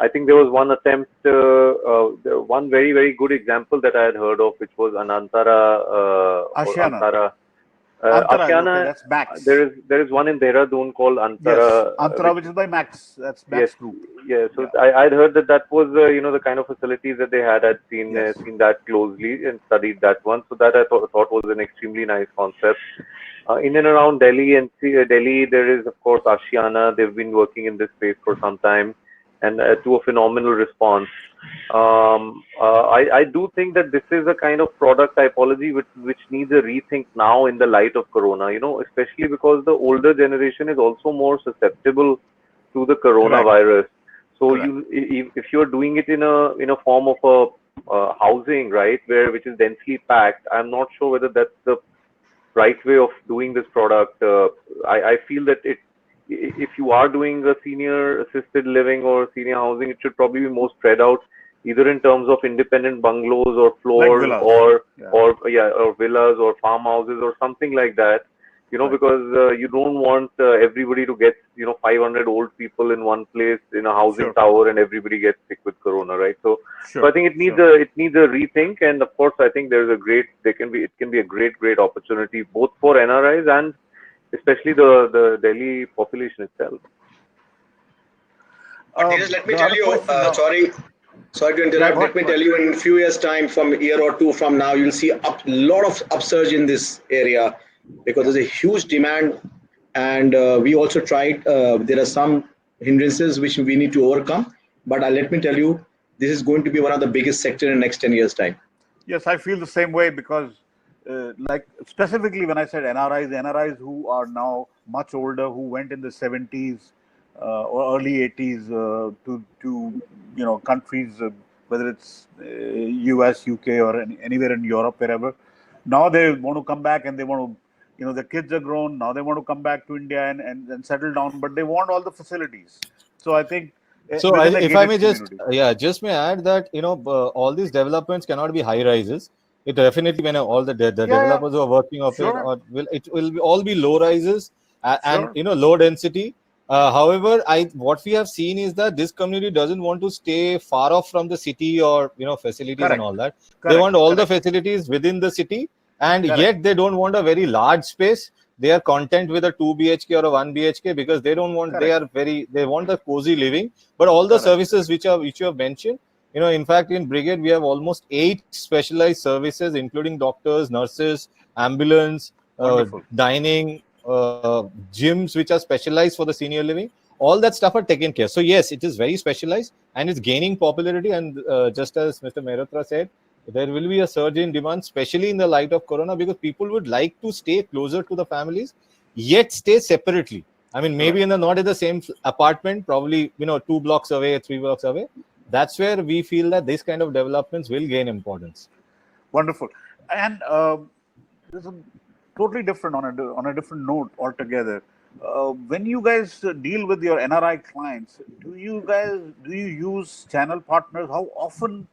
I think there was one attempt, one very, very good example that I had heard of, which was Anantara or Ashiana. Antara. Antara, Ashiana, okay, that's Max. There is one in Dehradun called Antara. Yes, Antara, which is by Max. That's Max Yes, Group. yeah. So Yeah. I'd heard that was the kind of facilities that they had. I'd seen Yes. seen that closely and studied that one. So that I thought was an extremely nice concept. In and around Delhi and Delhi, there is of course Ashiana. They've been working in this space for some time, and to a phenomenal response. I do think that this is a kind of product typology which needs a rethink now in the light of Corona. Especially because the older generation is also more susceptible to the coronavirus. So if you're doing it in a form of a housing, right, which is densely packed, I'm not sure whether that's the right way of doing this product. I feel that if you are doing a senior assisted living or senior housing, it should probably be more spread out, either in terms of independent bungalows or floors, Like villas. or villas or farmhouses or something like that. Because you don't want everybody to get 500 old people in one place in a housing tower and everybody gets sick with corona, right? So I think it needs a rethink, and of course I think it can be a great opportunity both for NRIs and especially the Delhi population itself. Dheeraj, let me tell you, sorry to interrupt. Let me tell you, in a few years' time, from a year or two from now, you'll see a lot of upsurge in this area because there's a huge demand, and we also tried. There are some hindrances which we need to overcome, but let me tell you, this is going to be one of the biggest sector in the next 10 years' time. Yes, I feel the same way because, like specifically when I said NRIs who are now much older, who went in the 70s or early 80s to countries, whether it's US, UK, or anywhere in Europe, wherever. Now they want to come back and they want to, the kids are grown. Now they want to come back to India and settle down, but they want all the facilities. So I think. So if I may just may add that all these developments cannot be high rises. It definitely, when all the developers who are working of it will all be low rises and low density. However, what we have seen is that this community doesn't want to stay far off from the city or facilities and all that. They want all the facilities within the city, and yet they don't want a very large space. They are content with a 2 BHK or a 1 BHK because they don't want. They want the cozy living, but all the services which you have mentioned. In fact, in Brigade, we have almost 8 specialized services, including doctors, nurses, ambulance, dining, gyms, which are specialized for the senior living. All that stuff are taken care. So yes, it is very specialized and it's gaining popularity. And just as Mr. Mehrotra said, there will be a surge in demand, especially in the light of Corona, because people would like to stay closer to the families, yet stay separately. I mean, maybe not in the same apartment, probably 2 blocks away, 3 blocks away. That's where we feel that this kind of developments will gain importance. Wonderful. And this is totally different on a different note altogether. When you guys deal with your NRI clients, do you use channel partners? How often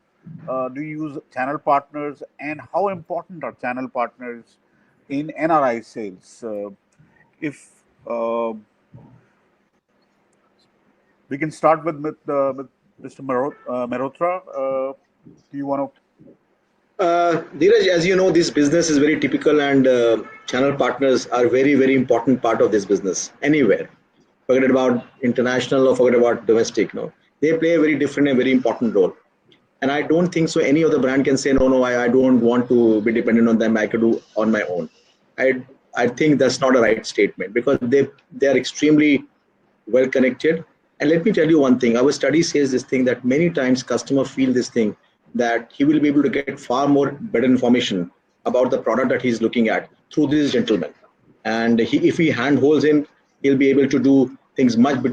do you use channel partners, and how important are channel partners in NRI sales? If we can start with Mr. Mehrotra. Do you want to? Dheeraj, as you know, this business is very typical, and channel partners are very, very important part of this business. Anywhere, forget about international or forget about domestic. No, they play a very different and very important role. And I don't think so any other brand can say no, I don't want to be dependent on them. I could do on my own. I think that's not a right statement because they are extremely well connected. And let me tell you one thing. Our study says this thing that many times customers feel this thing that he will be able to get far more better information about the product that he's looking at through this gentleman. And if he handholds him, he'll be able to do things much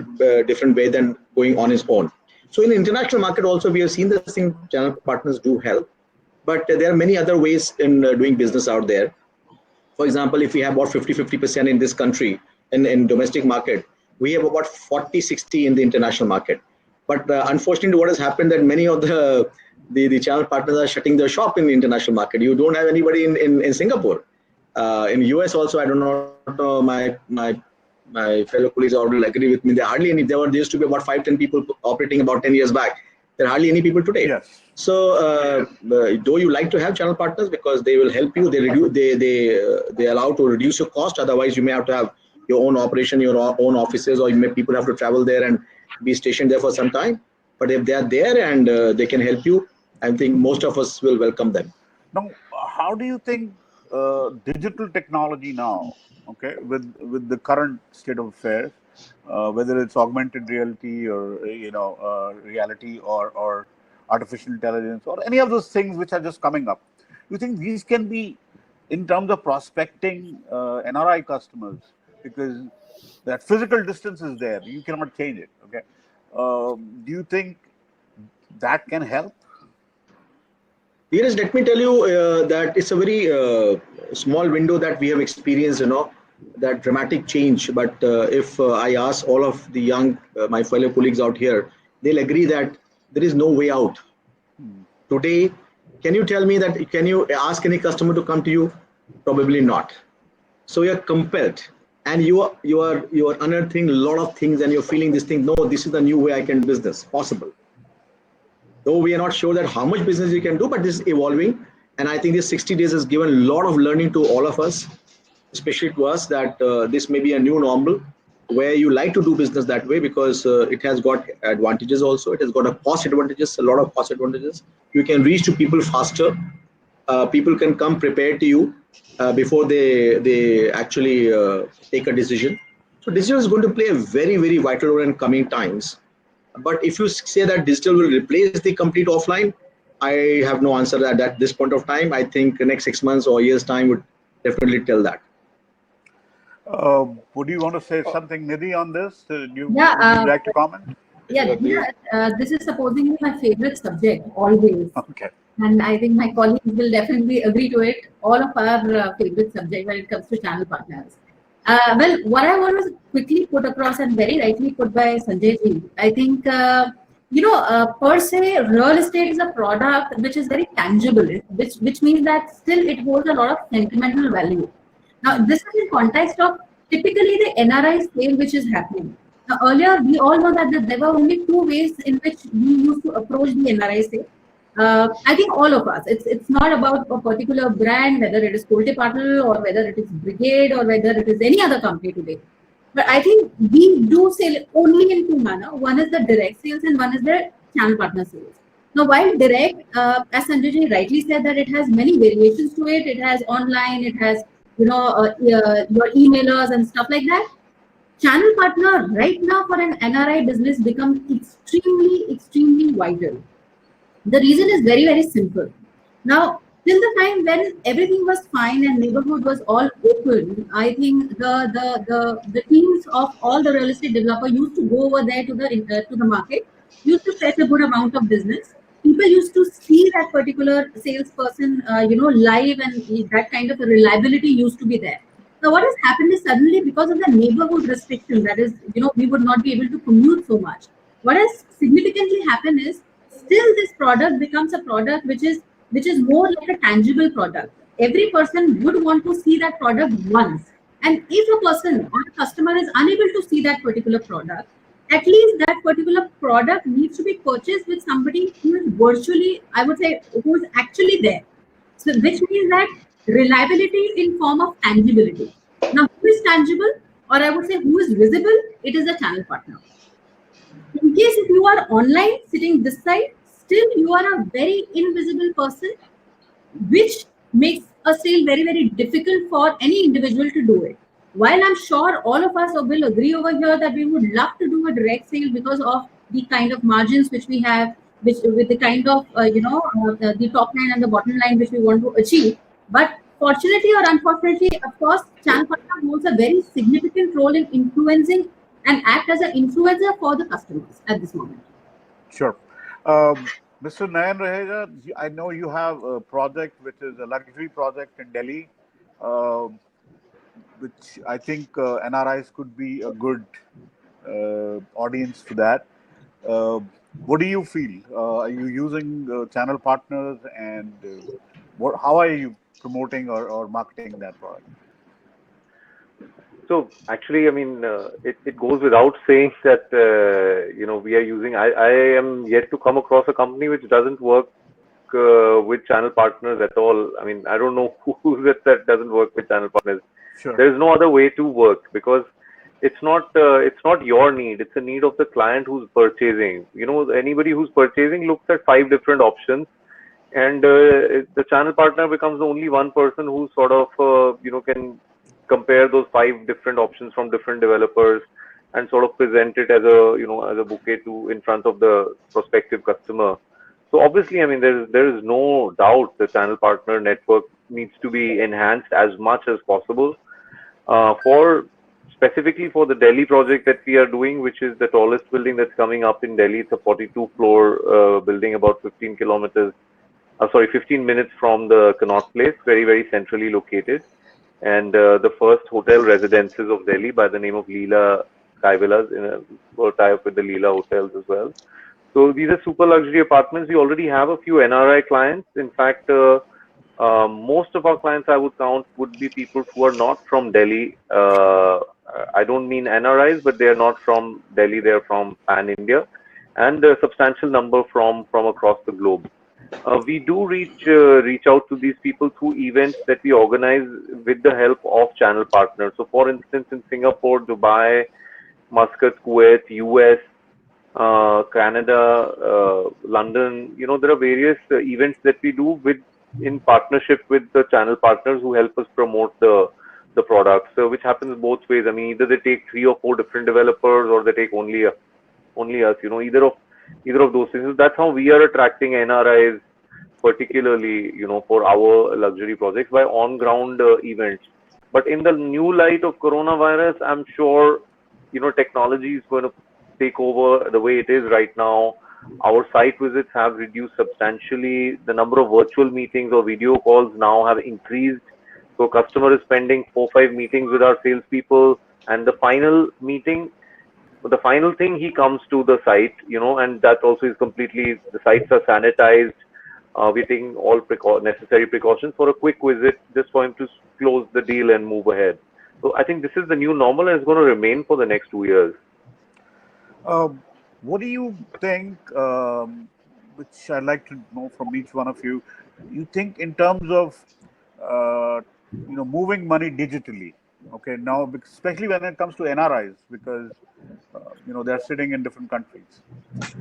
different way than going on his own. So in the international market also, we have seen this thing, channel partners do help. But there are many other ways in doing business out there. For example, if we have about 50% in this country, in domestic market, we have about 40-60 in the international market. But unfortunately, what has happened that many of the channel partners are shutting their shop in the international market. You don't have anybody in Singapore. In US also, I do not know, my fellow colleagues will agree with me. There hardly any. There used to be about 5-10 people operating about 10 years back. There are hardly any people today. Yes. So though you like to have channel partners because they will help you, they allow to reduce your cost. Otherwise, you may have to have your own operation, your own offices, or people have to travel there and be stationed there for some time. But if they are there and they can help you, I think most of us will welcome them. Now, how do you think digital technology now, okay, with the current state of affairs, whether it's augmented reality or reality or artificial intelligence or any of those things which are just coming up, you think these can be in terms of prospecting NRI customers, because that physical distance is there, you cannot change it, okay? Do you think that can help? Dheeraj, let me tell you that it's a very small window that we have experienced, that dramatic change. But if I ask all of the young, my fellow colleagues out here, they'll agree that there is no way out. Today, can you tell me that, can you ask any customer to come to you? Probably not. So you're compelled, and you are unearthing a lot of things, and you're feeling this thing. No, this is the new way I can do business possible. Though we are not sure that how much business you can do, but this is evolving. And I think this 60 days has given a lot of learning to all of us, especially to us, that this may be a new normal where you like to do business that way, because it has got advantages also. It has got a cost advantages, a lot of cost advantages. You can reach to people faster. People can come prepared to you before they actually take a decision. So digital is going to play a very, very vital role in coming times. But if you say that digital will replace the complete offline, I have no answer at this point of time. I think the next 6 months or years time would definitely tell that. Would you want to say something, Nidhi, on this? Would you like to comment? Yeah, this is supposedly my favorite subject, always. Okay. And I think my colleagues will definitely agree to it. All of our favorite subject when it comes to channel partners. Well, what I want to quickly put across, and very rightly put by Sanjay ji, I think, per se, real estate is a product which is very tangible, which means that still it holds a lot of sentimental value. Now, this is in context of typically the NRI sale which is happening. Now, earlier, we all know that there were only two ways in which we used to approach the NRI sale. I think all of us, it's not about a particular brand, whether it is Colte Patel or whether it is Brigade or whether it is any other company today. But I think we do sell only in two manner. One is the direct sales and one is the channel partner sales. Now, while direct, as Sanjay ji rightly said, that it has many variations to it. It has online, it has your emailers and stuff like that. Channel partner right now for an NRI business becomes extremely vital. The reason is very, very simple. Now, till the time when everything was fine and neighborhood was all open, I think the teams of all the real estate developer used to go over there to the market, used to fetch a good amount of business. People used to see that particular salesperson, live, and that kind of a reliability used to be there. Now, what has happened is suddenly, because of the neighborhood restriction, that is, we would not be able to commute so much. What has significantly happened is, still this product becomes a product which is more like a tangible product. Every person would want to see that product once. And if a person or a customer is unable to see that particular product, at least that particular product needs to be purchased with somebody who is virtually, I would say, who is actually there. So, which means that reliability in form of tangibility. Now, who is tangible, or I would say who is visible? It is a channel partner. In case if you are online sitting this side, still you are a very invisible person, which makes a sale very, very difficult for any individual to do it. While I'm sure all of us will agree over here that we would love to do a direct sale because of the kind of margins which we have, which with the kind of the top line and the bottom line which we want to achieve. But fortunately or unfortunately, of course, channel partner holds a very significant role in influencing and act as an influencer for the customers at this moment. Sure. Mr. Nayan, Raheja, I know you have a project which is a luxury project in Delhi, which I think NRIs could be a good audience for that. What do you feel? Are you using channel partners, and how are you promoting or marketing that product? So actually, I mean, it goes without saying that we are using. I am yet to come across a company which doesn't work with channel partners at all. I mean, I don't know who that doesn't work with channel partners. Sure. There is no other way to work, because it's not your need. It's a need of the client who's purchasing. Anybody who's purchasing looks at 5 different options, and the channel partner becomes the only one person who sort of can compare those 5 different options from different developers and sort of present it as a bouquet in front of the prospective customer. So obviously, I mean, there is no doubt the channel partner network needs to be enhanced as much as possible. Specifically for the Delhi project that we are doing, which is the tallest building that's coming up in Delhi. It's a 42-floor building, about 15 minutes from the Connaught Place, very, very centrally located. And the first hotel residences of Delhi by the name of Leela Sky Villas, we'll tie up with the Leela hotels as well. So these are super luxury apartments. We already have a few NRI clients. In fact, most of our clients I would count would be people who are not from Delhi. I don't mean NRIs, but they are not from Delhi. They are from Pan-India, and a substantial number from across the globe. We do reach out to these people through events that we organize with the help of channel partners. So, for instance, in Singapore, Dubai, Muscat, Kuwait, US, Canada, London, there are various events that we do in partnership with the channel partners who help us promote the products. So, which happens both ways. I mean, either they take 3 or 4 different developers, or they take only us. Either of those things. So that's how we are attracting NRIs, particularly for our luxury projects, by on-ground events. But in the new light of coronavirus, I'm sure technology is going to take over the way it is right now. Our site visits have reduced substantially. The number of virtual meetings or video calls now have increased. So customer is spending 4-5 meetings with our salespeople, and the final thing, he comes to the site, and that also is completely, the sites are sanitized. We're taking all necessary precautions for a quick visit, just for him to close the deal and move ahead. So I think this is the new normal, and it's going to remain for the next 2 years. What do you think, which I'd like to know from each one of you, you think in terms of, moving money digitally, okay, now, especially when it comes to NRIs, because, they're sitting in different countries.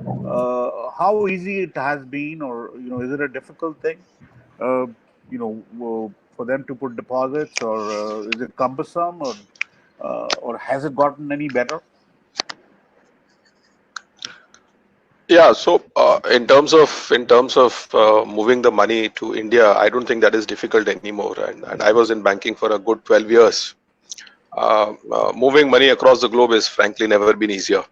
How easy it has been, or, is it a difficult thing, for them to put deposits, or is it cumbersome, or has it gotten any better? Yeah, so in terms of moving the money to India, I don't think that is difficult anymore. And I was in banking for a good 12 years. Moving money across the globe is frankly never been easier.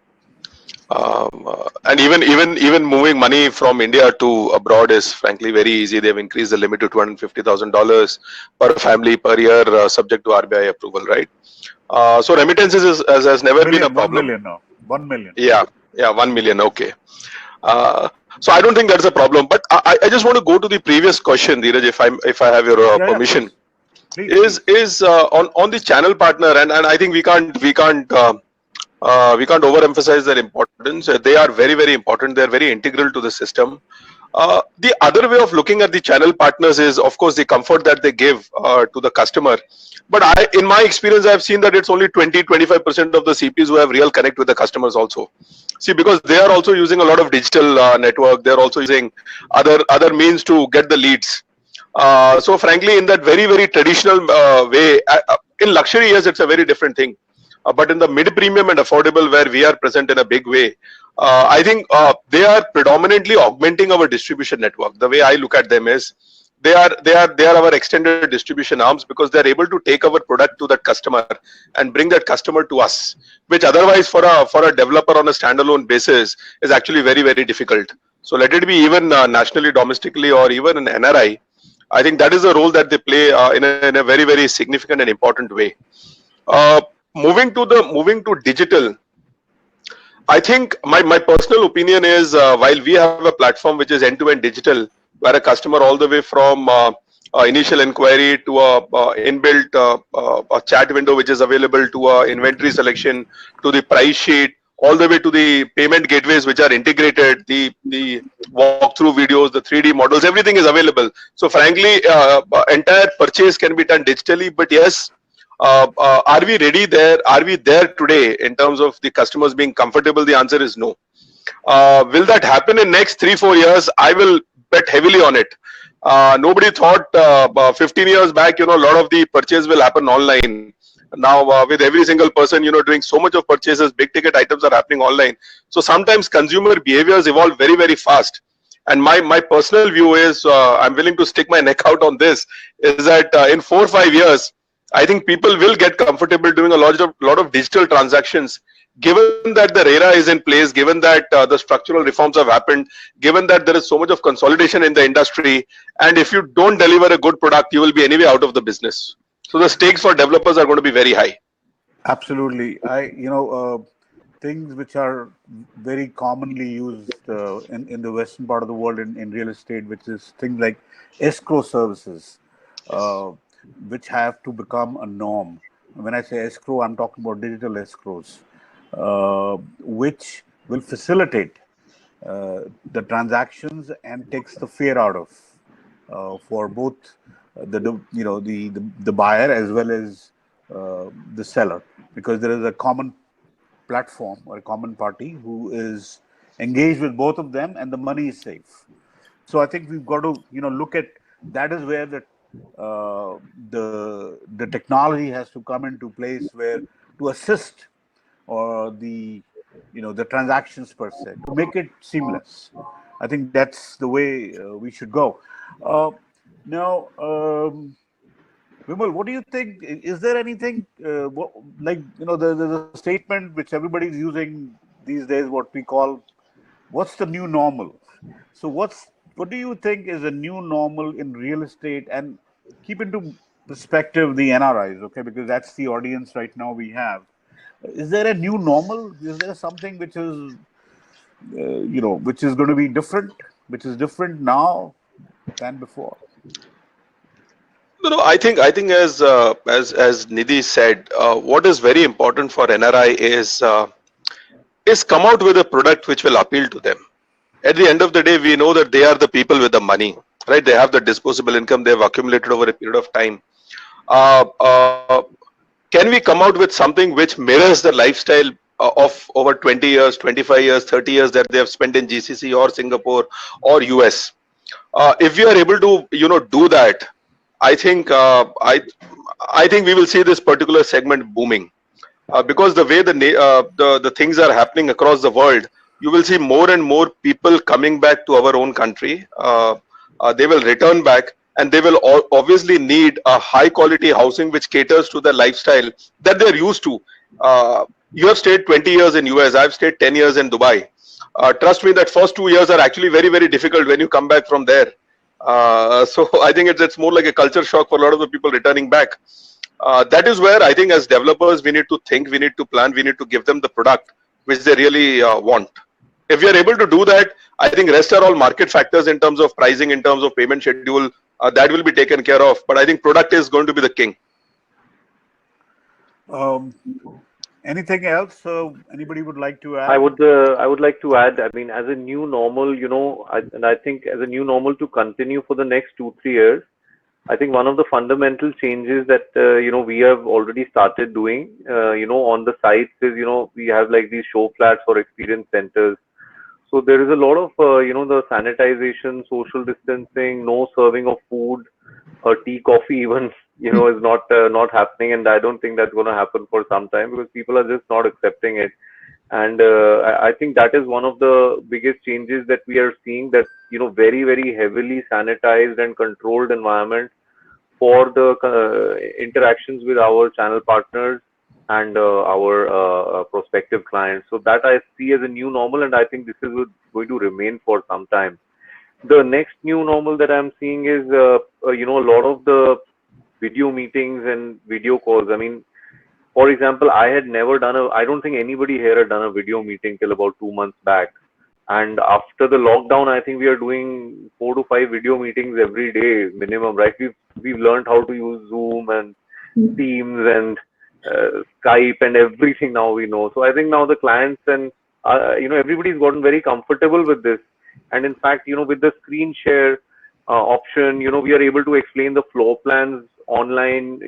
And even moving money from India to abroad is frankly very easy. They've increased the limit to $250,000 per family per year, subject to RBI approval, right? So remittances has never been a problem. 1 million now. 1 million. Yeah, 1 million. Okay. So I don't think that's a problem. But I just want to go to the previous question, Dheeraj, if I have your permission. Please. Is on the channel partner, and I think we can't overemphasize their importance. They are very, very important. They are very integral to the system. The other way of looking at the channel partners is, of course, the comfort that they give to the customer. But in my experience, I've seen that it's only 20-25% of the CPs who have real connect with the customers also. See, because they are also using a lot of digital network. They're also using other means to get the leads. So frankly, in that very, very traditional way, in luxury, yes, it's a very different thing. But in the mid-premium and affordable, where we are present in a big way, I think they are predominantly augmenting our distribution network. The way I look at them is, they are our extended distribution arms, because they are able to take our product to that customer and bring that customer to us, which otherwise for a developer on a standalone basis is actually very, very difficult. So let it be even nationally, domestically, or even an NRI. I think that is the role that they play in a very, very significant and important way. Moving to digital, I think my personal opinion is while we have a platform which is end-to-end digital, where a customer all the way from initial inquiry to a inbuilt a chat window which is available to a inventory selection to the price sheet, all the way to the payment gateways which are integrated, the walkthrough videos, the 3D models, everything is available. So frankly, entire purchase can be done digitally. But yes, are we ready there? Are we there today in terms of the customers being comfortable? The answer is no. Will that happen in next 3-4 years? I will bet heavily on it. Nobody thought 15 years back, a lot of the purchase will happen online. Now, with every single person, doing so much of purchases, big ticket items are happening online. So sometimes consumer behaviors evolve very, very fast. And my personal view is, I'm willing to stick my neck out on this, is that in 4 or 5 years, I think people will get comfortable doing a lot of digital transactions, given that the RERA is in place, given that the structural reforms have happened, given that there is so much of consolidation in the industry, and if you don't deliver a good product, you will be anyway out of the business. So the stakes for developers are going to be very high. Absolutely. Things which are very commonly used in the western part of the world in real estate, which is things like escrow services, which have to become a norm. When I say escrow, I'm talking about digital escrows, which will facilitate the transactions and takes the fear out of for both the buyer as well as the seller, because there is a common platform or a common party who is engaged with both of them, and the money is safe. So I think we've got to look at that is where the technology has to come into place, where to assist or the transactions per se, to make it seamless. I think that's the way we should go. Now, Vimal, what do you think? Is there anything there's a statement which everybody's using these days, what we call, what's the new normal? So what do you think is a new normal in real estate? And keep into perspective the NRIs, okay, because that's the audience right now we have. Is there a new normal? Is there something which is which is going to be different, which is different now than before? No, I think as Nidhi said, what is very important for NRI is come out with a product which will appeal to them. At the end of the day, we know that they are the people with the money, right? They have the disposable income they have accumulated over a period of time. Can we come out with something which mirrors the lifestyle of over 20 years, 25 years, 30 years that they have spent in GCC or Singapore or US? If we are able to, do that, I think I think we will see this particular segment booming, because the way the things are happening across the world, you will see more and more people coming back to our own country. They will return back, and they will obviously need a high quality housing which caters to the lifestyle that they're used to. You have stayed 20 years in US. I've stayed 10 years in Dubai. Trust me, that first 2 years are actually very, very difficult when you come back from there. So I think it's more like a culture shock for a lot of the people returning back. That is where I think as developers, we need to think, we need to plan, we need to give them the product which they really want. If we are able to do that, I think rest are all market factors in terms of pricing, in terms of payment schedule, that will be taken care of. But I think product is going to be the king. Anything else anybody would like to add? I would like to add, I mean, as a new normal, I think as a new normal to continue for the next 2-3 years, I think one of the fundamental changes that, we have already started doing, on the sites is, we have like these show flats or experience centers. So there is a lot of, the sanitization, social distancing, no serving of food, tea, coffee even, is not happening. And I don't think that's going to happen for some time, because people are just not accepting it. And I think that is one of the biggest changes that we are seeing, that, very, very heavily sanitized and controlled environment for the interactions with our channel partners and our prospective clients. So that I see as a new normal, and I think this is going to remain for some time. The next new normal that I'm seeing is, a lot of the video meetings and video calls. I mean, For example, I don't think anybody here had done a video meeting till about 2 months back. And after the lockdown, I think we are doing 4 to 5 video meetings every day minimum, right? We've learned how to use Zoom and Teams and Skype and everything now we know. So I think now the clients and everybody's gotten very comfortable with this. And in fact, with the screen share option, we are able to explain the floor plans online,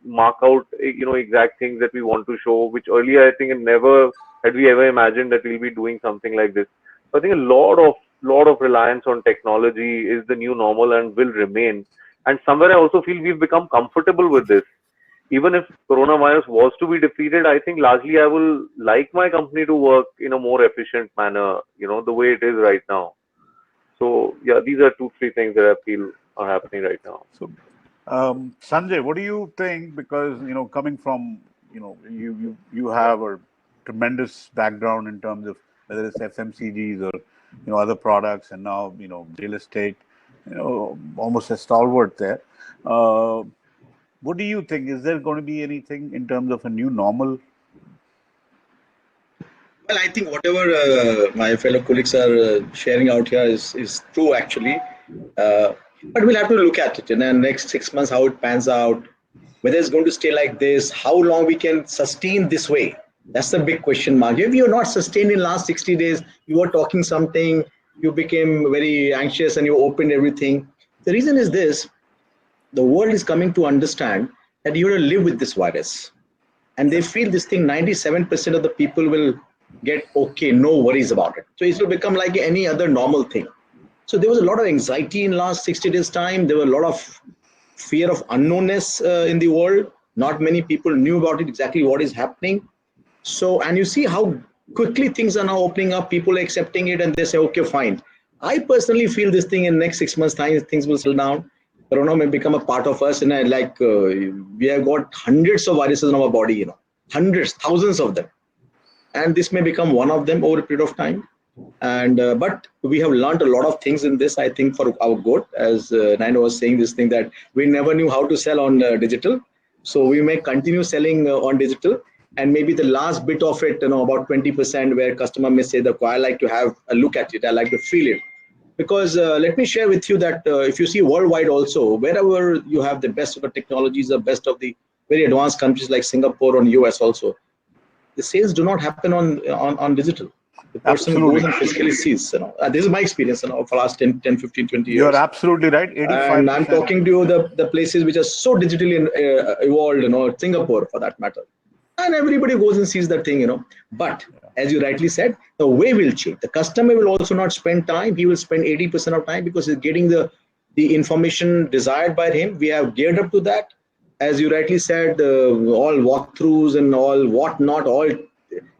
mark out, exact things that we want to show, which earlier I think never had we ever imagined that we'll be doing something like this. So I think a lot of reliance on technology is the new normal and will remain. And somewhere I also feel we've become comfortable with this. Even if coronavirus was to be defeated, I think largely I will like my company to work in a more efficient manner, the way it is right now. So yeah, these are 2-3 things that I feel are happening right now. So, Sanjay, what do you think? Because coming from you have a tremendous background in terms of whether it's FMCGs or other products, and now real estate, almost a stalwart there. What do you think? Is there going to be anything in terms of a new normal? Well, I think whatever my fellow colleagues are sharing out here is true actually. But we'll have to look at it in the next 6 months, how it pans out, whether it's going to stay like this, how long we can sustain this way. That's the big question mark. If you're not sustained in last 60 days, you were talking something, you became very anxious and you opened everything. The reason is this: the world is coming to understand that you have to live with this virus. And they feel this thing, 97% of the people will get okay, no worries about it. So it will become like any other normal thing. So there was a lot of anxiety in last 60 days time. There were a lot of fear of unknownness in the world. Not many people knew about it, exactly what is happening. So, and you see how quickly things are now opening up, people are accepting it and they say, okay, fine. I personally feel this thing in next 6 months time, things will settle down. Corona may become a part of us, and we have got hundreds of viruses in our body, hundreds, thousands of them. And this may become one of them over a period of time. And but we have learned a lot of things in this, I think, for our good. As Nayan was saying this thing that we never knew how to sell on digital. So we may continue selling on digital. And maybe the last bit of it, about 20%, where customer may say that I like to have a look at it, I like to feel it. Because let me share with you that if you see worldwide also, wherever you have the best of the technologies, the best of the very advanced countries like Singapore or US also, the sales do not happen on digital. The person goes and physically sees. This is my experience for the last 10, 15, 20 years. You're absolutely right. 85%. And I'm talking to you the places which are so digitally evolved, Singapore for that matter. And everybody goes and sees that thing, But as you rightly said, the way will change. The customer will also not spend time. He will spend 80% of time because he's getting the information desired by him. We have geared up to that. As you rightly said, all walkthroughs and all whatnot, all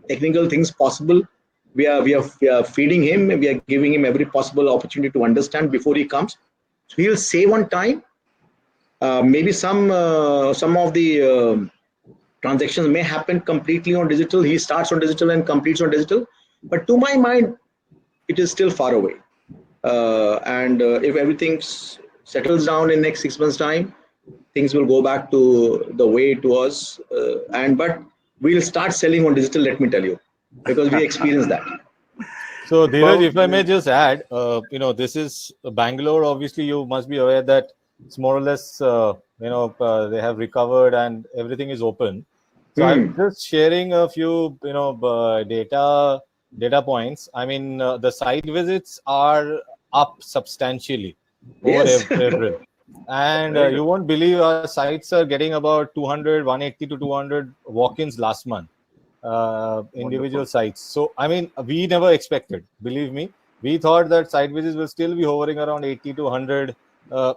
technical things possible. We are feeding him. We are giving him every possible opportunity to understand before he comes. So he'll save on time. Maybe some of the transactions may happen completely on digital. He starts on digital and completes on digital. But to my mind, it is still far away. And if everything settles down in next 6 months' time, things will go back to the way it was. But we'll start selling on digital, let me tell you, because we experienced that. So, Dheeraj, if I may just add, this is Bangalore. Obviously, you must be aware that it's more or less, they have recovered and everything is open. So I'm just sharing a few, data points. I mean, the site visits are up substantially over April. And you won't believe our sites are getting about 180 to 200 walk-ins last month, individual sites. So, I mean, we never expected, believe me. We thought that site visits will still be hovering around 80 to 100.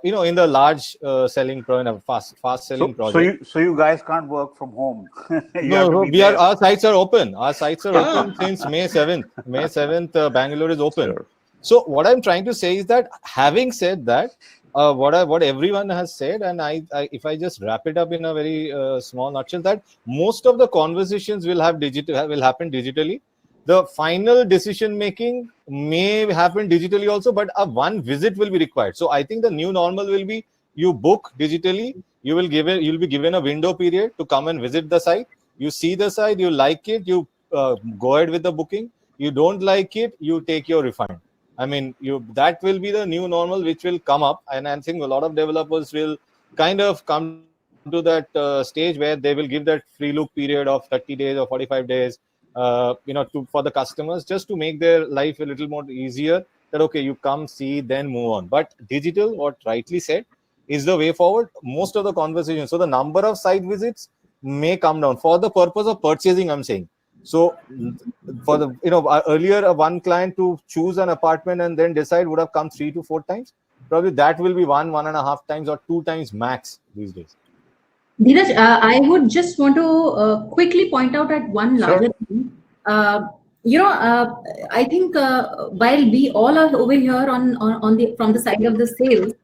In the large selling fast selling project. So you guys can't work from home. Our sites are open. Our sites are open since May 7th. May 7th, Bangalore is open. Sure. So what I'm trying to say is that, having said that, what everyone has said, and I if I just wrap it up in a very small nutshell, that most of the conversations will happen digitally. The final decision making may happen digitally also, but one visit will be required. So I think the new normal will be, you book digitally, you'll be given a window period to come and visit the site. You see the site, you like it, you go ahead with the booking. You don't like it, you take your refund. I mean, that will be the new normal which will come up, and I think a lot of developers will kind of come to that stage where they will give that free look period of 30 days or 45 days, for the customers, just to make their life a little more easier. That okay, you come, see, then move on. But digital, what rightly said, is the way forward. Most of the conversation. So the number of site visits may come down for the purpose of purchasing, I'm saying. So for the earlier one client to choose an apartment and then decide would have come 3 to 4 times. Probably that will be 1.5 times or 2 times max these days. Dheeraj, I would just want to quickly point out at one larger thing. I think while we all are over here on the from the side of the sales,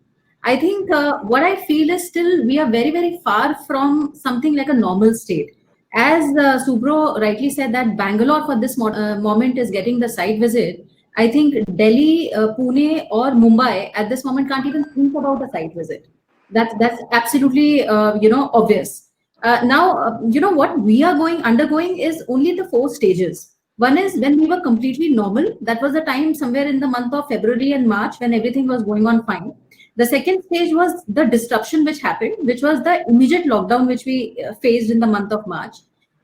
I think what I feel is still we are very, very far from something like a normal state. As Subro rightly said that Bangalore for this moment is getting the site visit. I think Delhi, Pune, or Mumbai at this moment can't even think about a site visit. That's absolutely obvious. Now what we are undergoing is only the 4 stages. One is when we were completely normal. That was the time somewhere in the month of February and March when everything was going on fine. The second stage was the disruption which happened, which was the immediate lockdown which we faced in the month of March.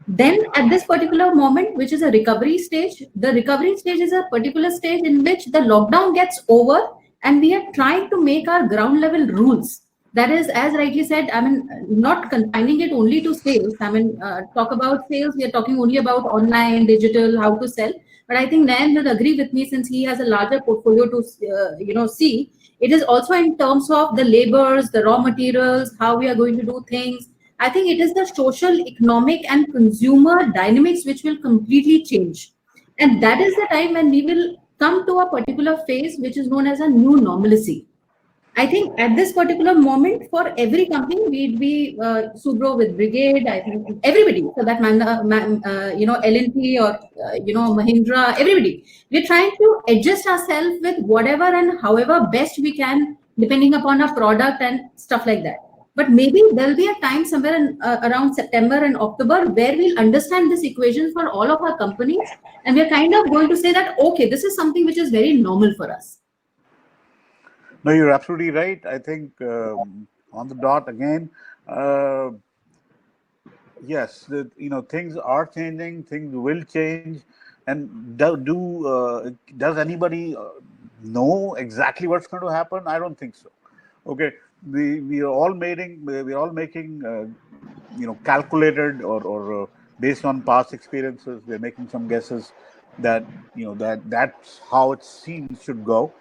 Then at this particular moment, which is a recovery stage, the recovery stage is a particular stage in which the lockdown gets over and we are trying to make our ground level rules. That is, as rightly said, I mean, not confining it only to sales. I mean, talk about sales, we are talking only about online, digital, how to sell. But I think Nayan will agree with me since he has a larger portfolio to, see. It is also in terms of the labors, the raw materials, how we are going to do things. I think it is the social, economic, and consumer dynamics which will completely change. And that is the time when we will come to a particular phase which is known as a new normalcy. I think at this particular moment, for every company, be it be Subro with Brigade, I think everybody, for that L&T or Mahindra, everybody, we're trying to adjust ourselves with whatever and however best we can, depending upon our product and stuff like that. But maybe there'll be a time somewhere around September and October where we'll understand this equation for all of our companies, and we're kind of going to say that okay, this is something which is very normal for us. No, you're absolutely right. I think on the dot again. Yes, things are changing. Things will change, and does anybody know exactly what's going to happen? I don't think so. Okay, we are all making calculated or based on past experiences. We're making some guesses that that's how it seems should go.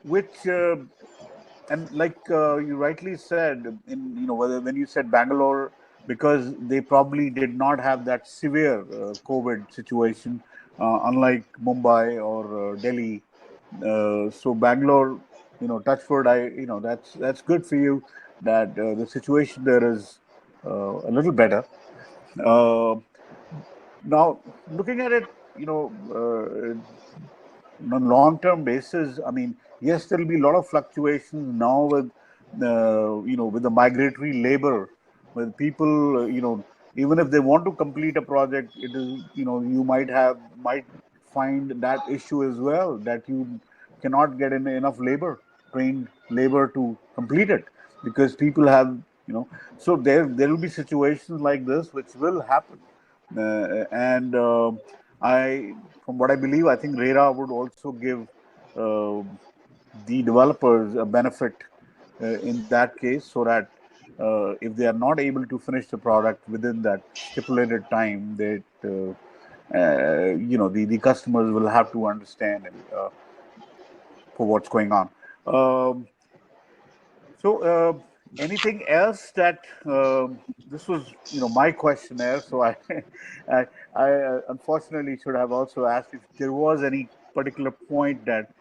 Which and like you rightly said, when you said Bangalore, because they probably did not have that severe COVID situation, unlike Mumbai or Delhi. So Bangalore, touchwood, that's good for you that the situation there is a little better. Now, looking at it, on a long-term basis, I mean, yes, there will be a lot of fluctuations now with, with the migratory labor, with people, even if they want to complete a project, it is, you might find that issue as well, that you cannot get enough trained labor to complete it, because people have, so there will be situations like this which will happen, and from what I believe, I think RERA would also give the developers a benefit in that case, so that if they are not able to finish the product within that stipulated time, that the customers will have to understand for what's going on. So anything else that this was my questionnaire, so I unfortunately should have also asked if there was any particular point that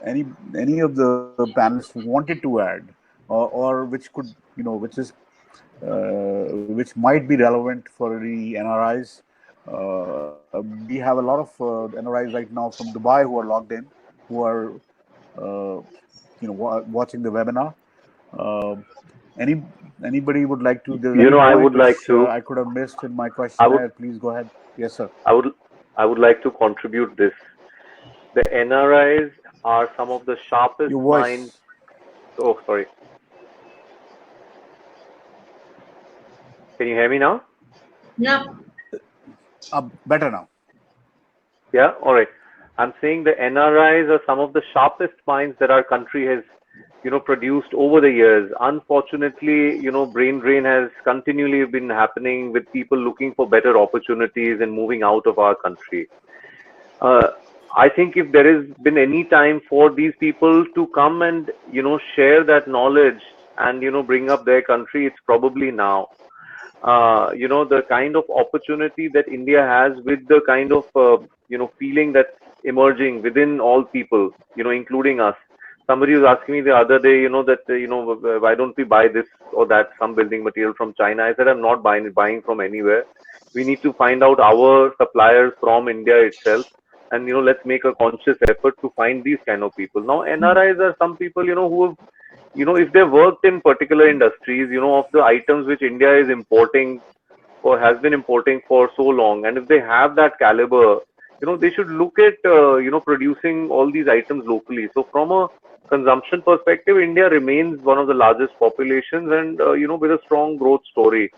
any of the panelists wanted to add, or which could which might be relevant for the NRIs. We have a lot of NRIs right now from Dubai who are logged in, who are watching the webinar. Anybody would like to? There's You any know, I point would like which to. I could have missed in my I would. questionnaire. Please go ahead. Yes, sir. I would like to contribute this. The NRIs are some of the sharpest Your minds. voice. Oh, sorry. Can you hear me now? Yeah. Better now. Yeah. All right. I'm saying the NRIs are some of the sharpest minds that our country has, produced over the years. Unfortunately, brain drain has continually been happening with people looking for better opportunities and moving out of our country. I think if there has been any time for these people to come and, share that knowledge and, bring up their country, it's probably now. The kind of opportunity that India has with the kind of, feeling that's emerging within all people, including us. Somebody was asking me the other day, that, why don't we buy this or that, some building material from China? I said, I'm not buying from anywhere. We need to find out our suppliers from India itself. And, let's make a conscious effort to find these kind of people. Now, NRIs are some people, who have, if they've worked in particular industries, of the items which India is importing or has been importing for so long, and if they have that caliber, they should look at, producing all these items locally. So from a consumption perspective, India remains one of the largest populations and, with a strong growth story.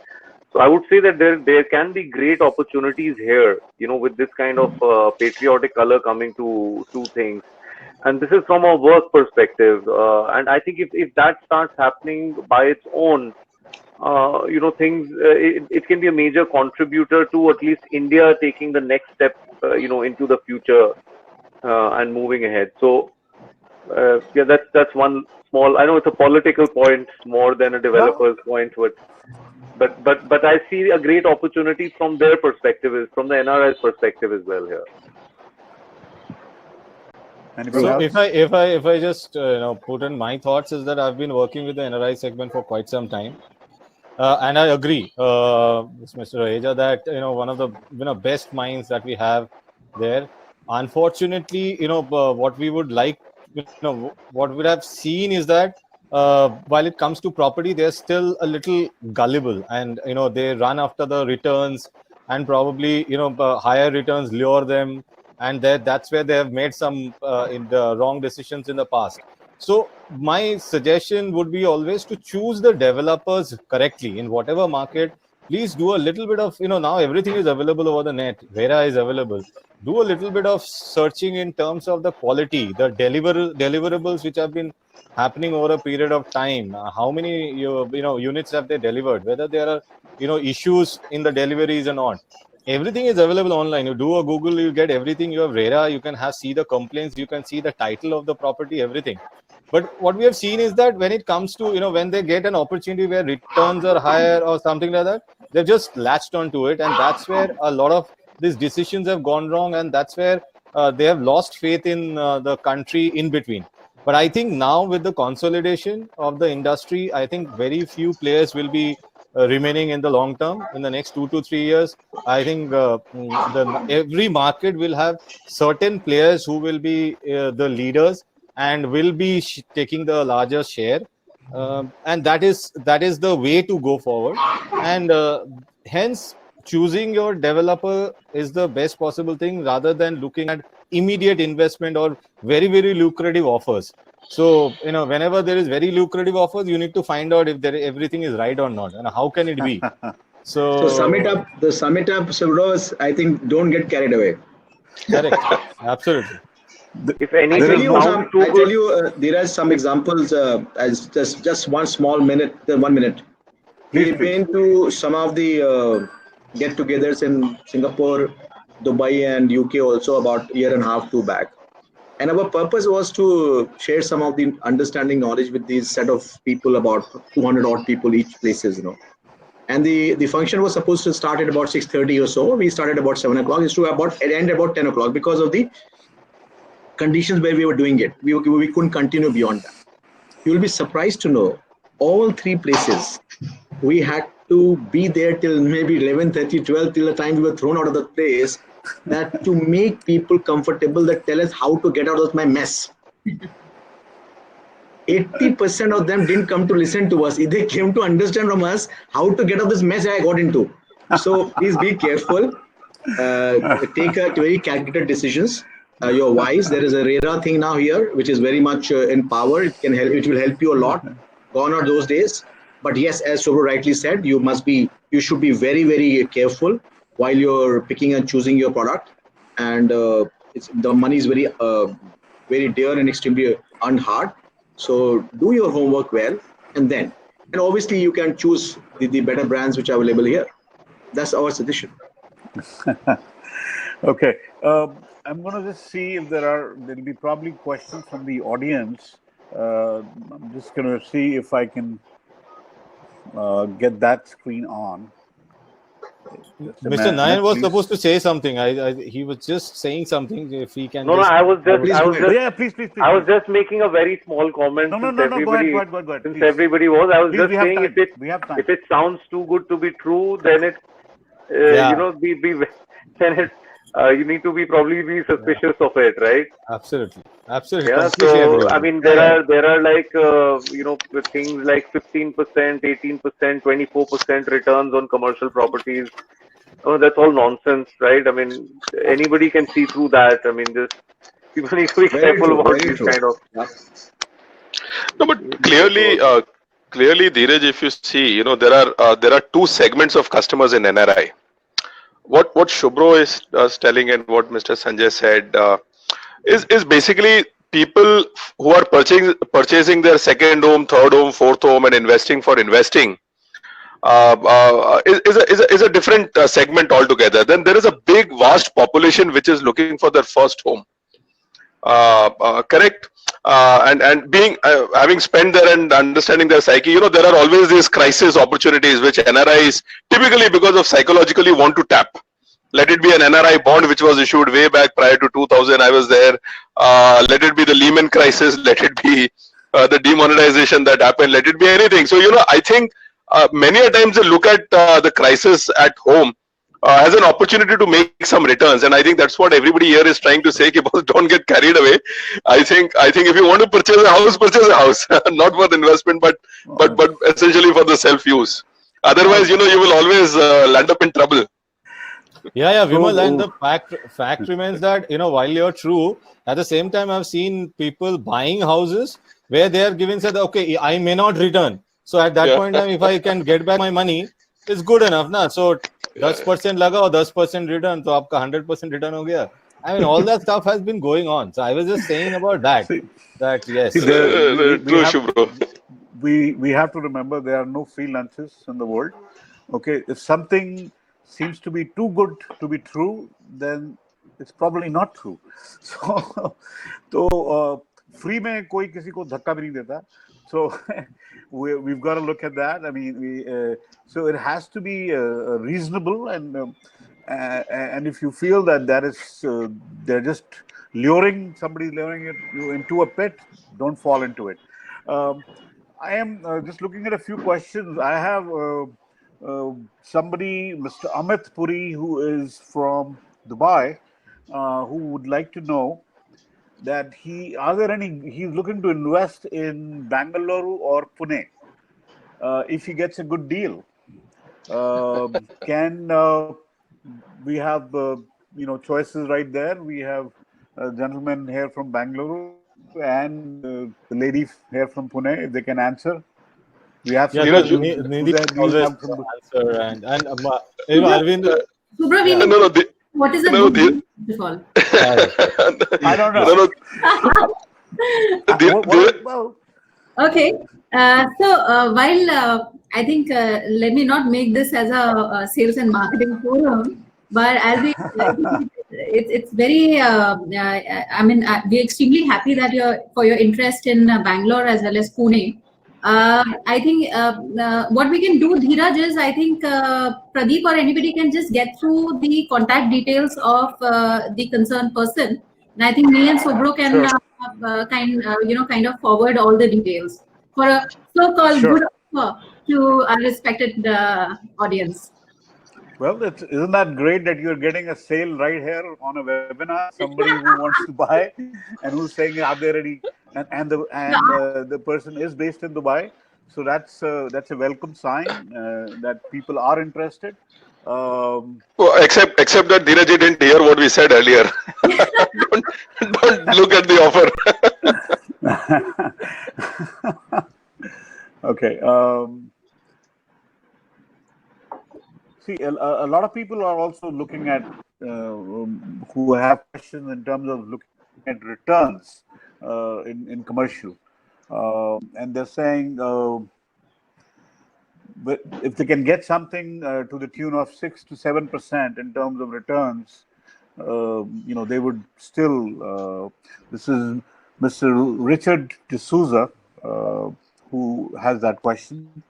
So I would say that there can be great opportunities here, with this kind of patriotic color coming to things. And this is from a work perspective. And I think if that starts happening by its own, things, it can be a major contributor to at least India taking the next step, into the future and moving ahead. So, yeah, that's one small, I know it's a political point more than a developer's point, but I see a great opportunity from their perspective, from the NRI's perspective as well here. Anybody So else? if I just put in my thoughts is that I've been working with the NRI segment for quite some time, and I agree with Mr. Raheja that one of the best minds that we have there. Unfortunately, what we would like, what we would have seen is that while it comes to property, they're still a little gullible, and they run after the returns, and probably higher returns lure them, and that's where they have made some in the wrong decisions in the past. So my suggestion would be always to choose the developers correctly in whatever market. Please do a little bit of, now everything is available over the net. Vera is available. Do a little bit of searching in terms of the quality, the deliverables which have been happening over a period of time. How many units have they delivered? Whether there are issues in the deliveries or not. Everything is available online. You do a Google, you get everything. You have RERA, you can see the complaints, you can see the title of the property, everything. But what we have seen is that when it comes to, when they get an opportunity where returns are higher or something like that, they've just latched onto it. And that's where a lot of these decisions have gone wrong. And that's where they have lost faith in the country in between. But I think now with the consolidation of the industry, I think very few players will be remaining in the long term. In the next 2 to 3 years, I think every market will have certain players who will be the leaders and will be taking the larger share, and that is the way to go forward. And hence, choosing your developer is the best possible thing rather than looking at immediate investment or very, very lucrative offers. So whenever there is very lucrative offers, you need to find out if everything is right or not, and how can it be. So sum it up, Subhorov, I think don't get carried away. Correct. Absolutely. If anything, I tell you, there are some examples. As just one small minute, 1 minute. We've been to some of the get-togethers in Singapore, Dubai, and UK also about a year and a half, 2 back. And our purpose was to share some of the understanding knowledge with these set of people, about 200 odd people each places, And the function was supposed to start at about 6:30 or so. We started about 7 o'clock. It's to end about 10 o'clock because of the conditions where we were doing it. We couldn't continue beyond that. You will be surprised to know all 3 places we had to be there till maybe 11:30, 12, till the time we were thrown out of the place, that to make people comfortable, that tell us how to get out of my mess. 80% of them didn't come to listen to us. They came to understand from us how to get out of this mess I got into. So please be careful. Take very calculated decisions. You're wise. There is a RERA thing now here, which is very much in power. It can help. It will help you a lot. Gone are those days. But yes, as Subhorov rightly said, you should be very, very careful while you're picking and choosing your product. And the money is very, very dear and extremely earned hard. So do your homework well, and obviously you can choose the better brands which are available here. That's our suggestion. Okay. I'm going to just see if there'll be probably questions from the audience. I'm just going to see if I can get that screen on. Mr. Nayan was supposed to say something. He was just saying something. If he can. No, I was just. Please. I was just making a very small comment. No. Go ahead. Since everybody was, I was Please, just saying if it sounds too good to be true, then it, you need to probably be suspicious of it, right? Absolutely. Yeah. So I mean, there are like things like 15%, 18%, 24% returns on commercial properties. Oh, that's all nonsense, right? I mean, anybody can see through that. I mean, just people need to be careful about this kind of. No, but clearly, Dheeraj, if you see, there are two segments of customers in NRI. What Subhorov is telling and what Mr. Sanjay said is basically people who are purchasing their second home, third home, fourth home, and investing for investing. Is a different segment altogether. Then there is a big, vast population which is looking for their first home. Correct. And being having spent there and understanding their psyche, there are always these crisis opportunities which NRIs typically, because of psychologically, want to tap. Let it be an NRI bond which was issued way back prior to 2000. I was there. Let it be the Lehman crisis. Let it be the demonetization that happened. Let it be anything. So I think many a times they look at the crisis at home as an opportunity to make some returns, and I think that's what everybody here is trying to say. Don't get carried away. I think if you want to purchase a house, not for the investment, but essentially for the self-use. Otherwise, you will always land up in trouble. Yeah, Vimal, and the fact remains that while you're true, at the same time I've seen people buying houses where they are giving said, okay, I may not return. So at that point in time, if I can get back my money, it's good enough, na? So 10% laga or 10% return, so aapka 100% return ho gaya. I mean, all that stuff has been going on. So I was just saying about that. Yes. We have to remember there are no free lunches in the world. Okay, if something seems to be too good to be true, then it's probably not true. So free mein koi kisi ko dhakka bhi nahi deta. So we've got to look at that. I mean, so it has to be reasonable, and if you feel that is they're just luring you into a pit, don't fall into it. I am just looking at a few questions. I have somebody, Mr. Amit Puri, who is from Dubai, who would like to know that he's looking to invest in Bangalore or Pune. If he gets a good deal, can we have choices right there? We have a gentleman here from Bangalore and the lady here from Pune. If they can answer, we have Nidhi always answer and Arvind. What is the I don't know. Okay. So while I think let me not make this as a sales and marketing forum, but as it's very. I mean, we're extremely happy that for your interest in Bangalore as well as Pune. I think what we can do, Dheeraj, is I think Pradeep or anybody can just get through the contact details of the concerned person, and I think me and Subhorov can kind of forward all the details for a so-called good offer to our respected audience. Well, isn't that great that you're getting a sale right here on a webinar? Somebody who wants to buy and who's saying, "Are they ready?" And the person is based in Dubai, so that's a welcome sign that people are interested. Well, except that Dheeraj didn't hear what we said earlier. don't look at the offer. Okay. See, a lot of people are also looking at who have questions in terms of looking at returns in commercial, and they're saying if they can get something to the tune of 6 to 7% in terms of returns, they would still. This is Mr. Richard D'Souza who has that question,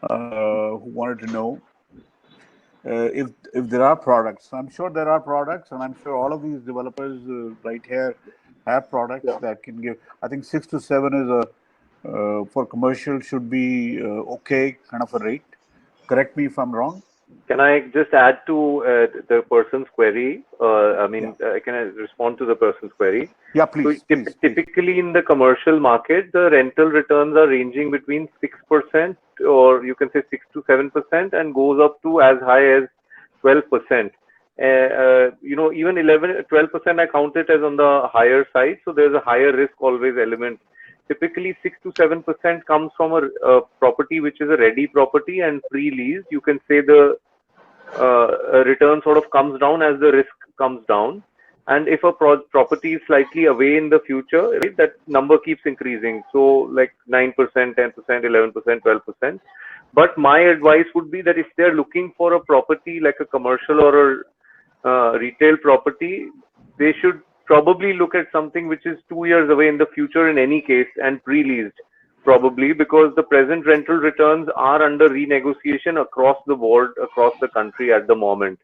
who wanted to know if there are products. I'm sure there are products, and I'm sure all of these developers right here have products that can give. I think 6 to 7 is for commercial should be okay kind of a rate. Correct me if I'm wrong. Can I just add to the person's query? Can I respond to the person's query? Yeah, please. So typically in the commercial market, the rental returns are ranging between 6%, or you can say 6 to 7%, and goes up to as high as 12%. Even 12% I count it as on the higher side. So there's a higher risk always element. Typically 6 to 7% comes from a property which is a ready property and pre-leased. You can say the return sort of comes down as the risk comes down. And if a property is slightly away in the future, right, that number keeps increasing. So like 9%, 10%, 11%, 12%. But my advice would be that if they're looking for a property like a commercial or a retail property, they should probably look at something which is 2 years away in the future in any case and pre-leased, probably, because the present rental returns are under renegotiation across the board, across the country at the moment.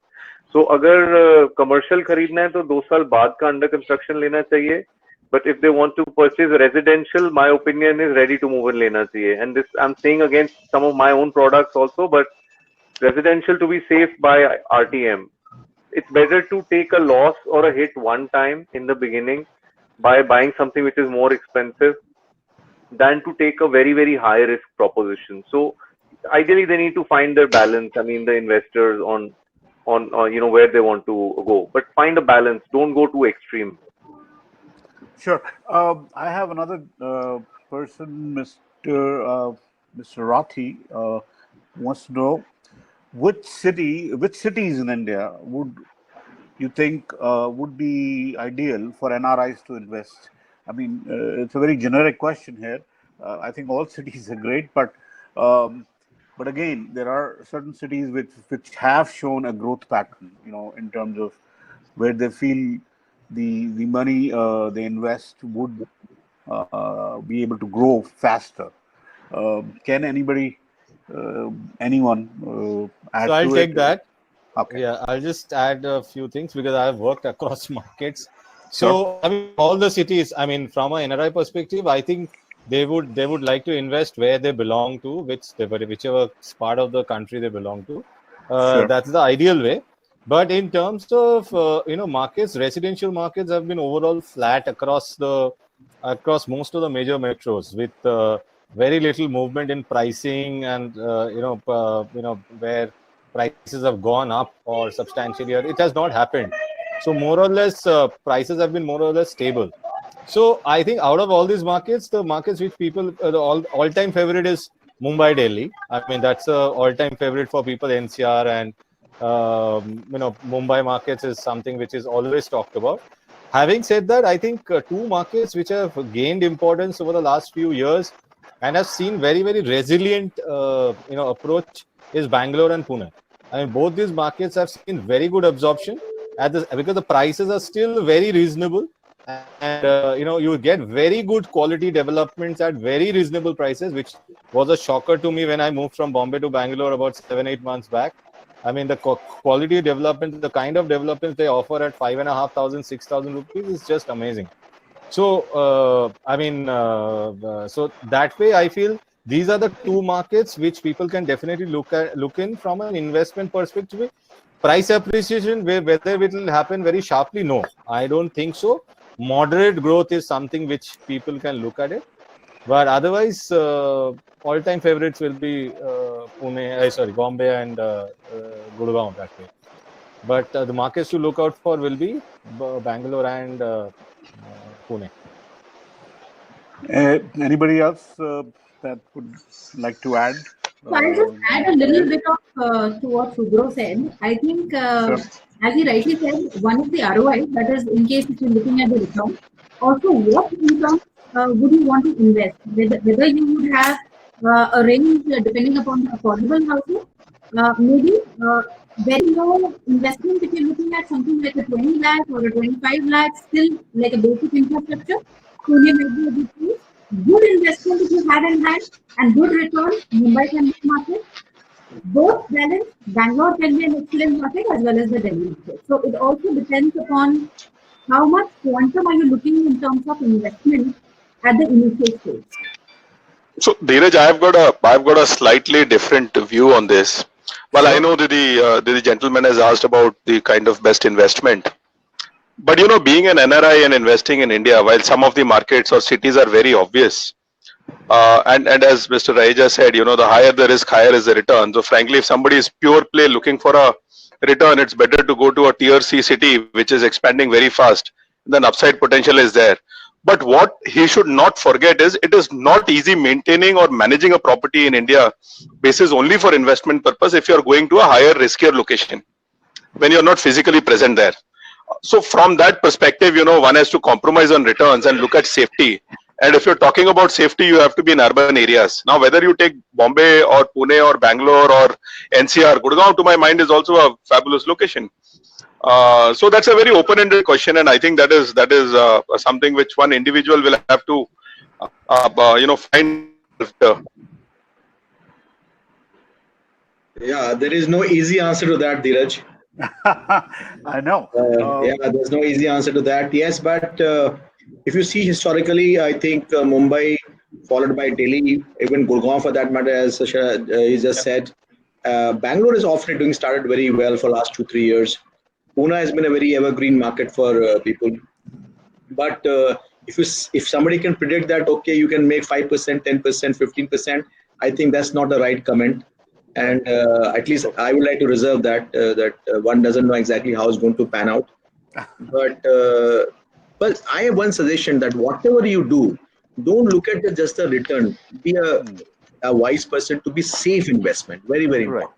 So अगर commercial खरीदना है तो 2 साल बाद का under construction लेना चाहिए. But if they want to purchase residential, my opinion is ready to move and लेना चाहिए. And this I'm saying against some of my own products also, but residential to be safe by RTM. It's better to take a loss or a hit one time in the beginning by buying something which is more expensive than to take a very, very high risk proposition. So ideally they need to find their balance. I mean, the investors on where they want to go, but find a balance. Don't go too extreme. Sure. I have another person, Mr. Rathi, wants to know which cities in India would you think would be ideal for NRIs to invest? I mean, it's a very generic question here. I think all cities are great, but again, there are certain cities which have shown a growth pattern, in terms of where they feel the money they invest would be able to grow faster. Can anyone add So I'll to take it? that. Okay. Yeah, I'll just add a few things because I've worked across markets. So Sure. I mean, all the cities. I mean, from an NRI perspective, I think they would like to invest where they belong to, whichever part of the country they belong to. Sure. That's the ideal way. But in terms of markets, residential markets have been overall flat across most of the major metros, with very little movement in pricing, and where prices have gone up or substantially, it has not happened. So more or less, prices have been more or less stable. So I think out of all these markets, the markets which people, the all-time favorite is Mumbai, Delhi. I mean, that's a all-time favorite for people. NCR and Mumbai markets is something which is always talked about. Having said that, I think two markets which have gained importance over the last few years and have seen very, very resilient approach is Bangalore and Pune. I mean, both these markets have seen very good absorption because the prices are still very reasonable, and you get very good quality developments at very reasonable prices, which was a shocker to me when I moved from Bombay to Bangalore about 7-8 months back. I mean, the quality development, the kind of developments they offer at 5,500, 6,000 rupees is just amazing. So, so that way, I feel these are the two markets which people can definitely look in from an investment perspective. price appreciation, whether it will happen very sharply, no, I don't think so. Moderate growth is something which people can look at it, but otherwise, all-time favorites will be Bombay and Gurgaon that way. But the markets to look out for will be Bangalore and Pune. Anybody else that would like to add? So I'll just add a little bit of to what Subhorov said. I think, Sure. as he rightly said, one is the ROI, that is in case if you're looking at the return. Also, what income would you want to invest? Whether you would have a range depending upon the affordable housing, maybe very low investment if you're looking at something like a 20 lakh or a 25 lakh, still like a basic infrastructure. Pune might be a good place. Good investment if you have in hand and good return, Mumbai can be a market. Both balanced, Bangalore can be an excellent market as well as the Delhi market. So it also depends upon how much quantum are you looking in terms of investment at the initial stage. So Dheeraj, I've got a slightly different view on this. Well, I know that the gentleman has asked about the kind of best investment. But being an NRI and investing in India, while some of the markets or cities are very obvious, and as Mr. Raheja said, the higher the risk, higher is the return. So frankly, if somebody is pure play looking for a return, it's better to go to a tier C city, which is expanding very fast. Then upside potential is there. But what he should not forget is it is not easy maintaining or managing a property in India basis only for investment purpose if you're going to a higher riskier location when you're not physically present there. So from that perspective, one has to compromise on returns and look at safety. And if you're talking about safety, you have to be in urban areas. Now, whether you take Bombay or Pune or Bangalore or NCR, Gurgaon to my mind is also a fabulous location. So that's a very open-ended question, and I think that is something which one individual will have to find. Yeah, there is no easy answer to that, Dheeraj. I know. Yeah, there's no easy answer to that. Yes, but if you see historically, I think Mumbai, followed by Delhi, even Gurgaon for that matter, as he just said, Bangalore is often started very well for last 2-3 years. Pune has been a very evergreen market for people. But if somebody can predict that, okay, you can make 5%, 10%, 15%, I think that's not the right comment. And at least I would like to reserve that, one doesn't know exactly how it's going to pan out. But I have one suggestion that whatever you do, don't look at just the return. Be a wise person to be safe investment. Very, very important.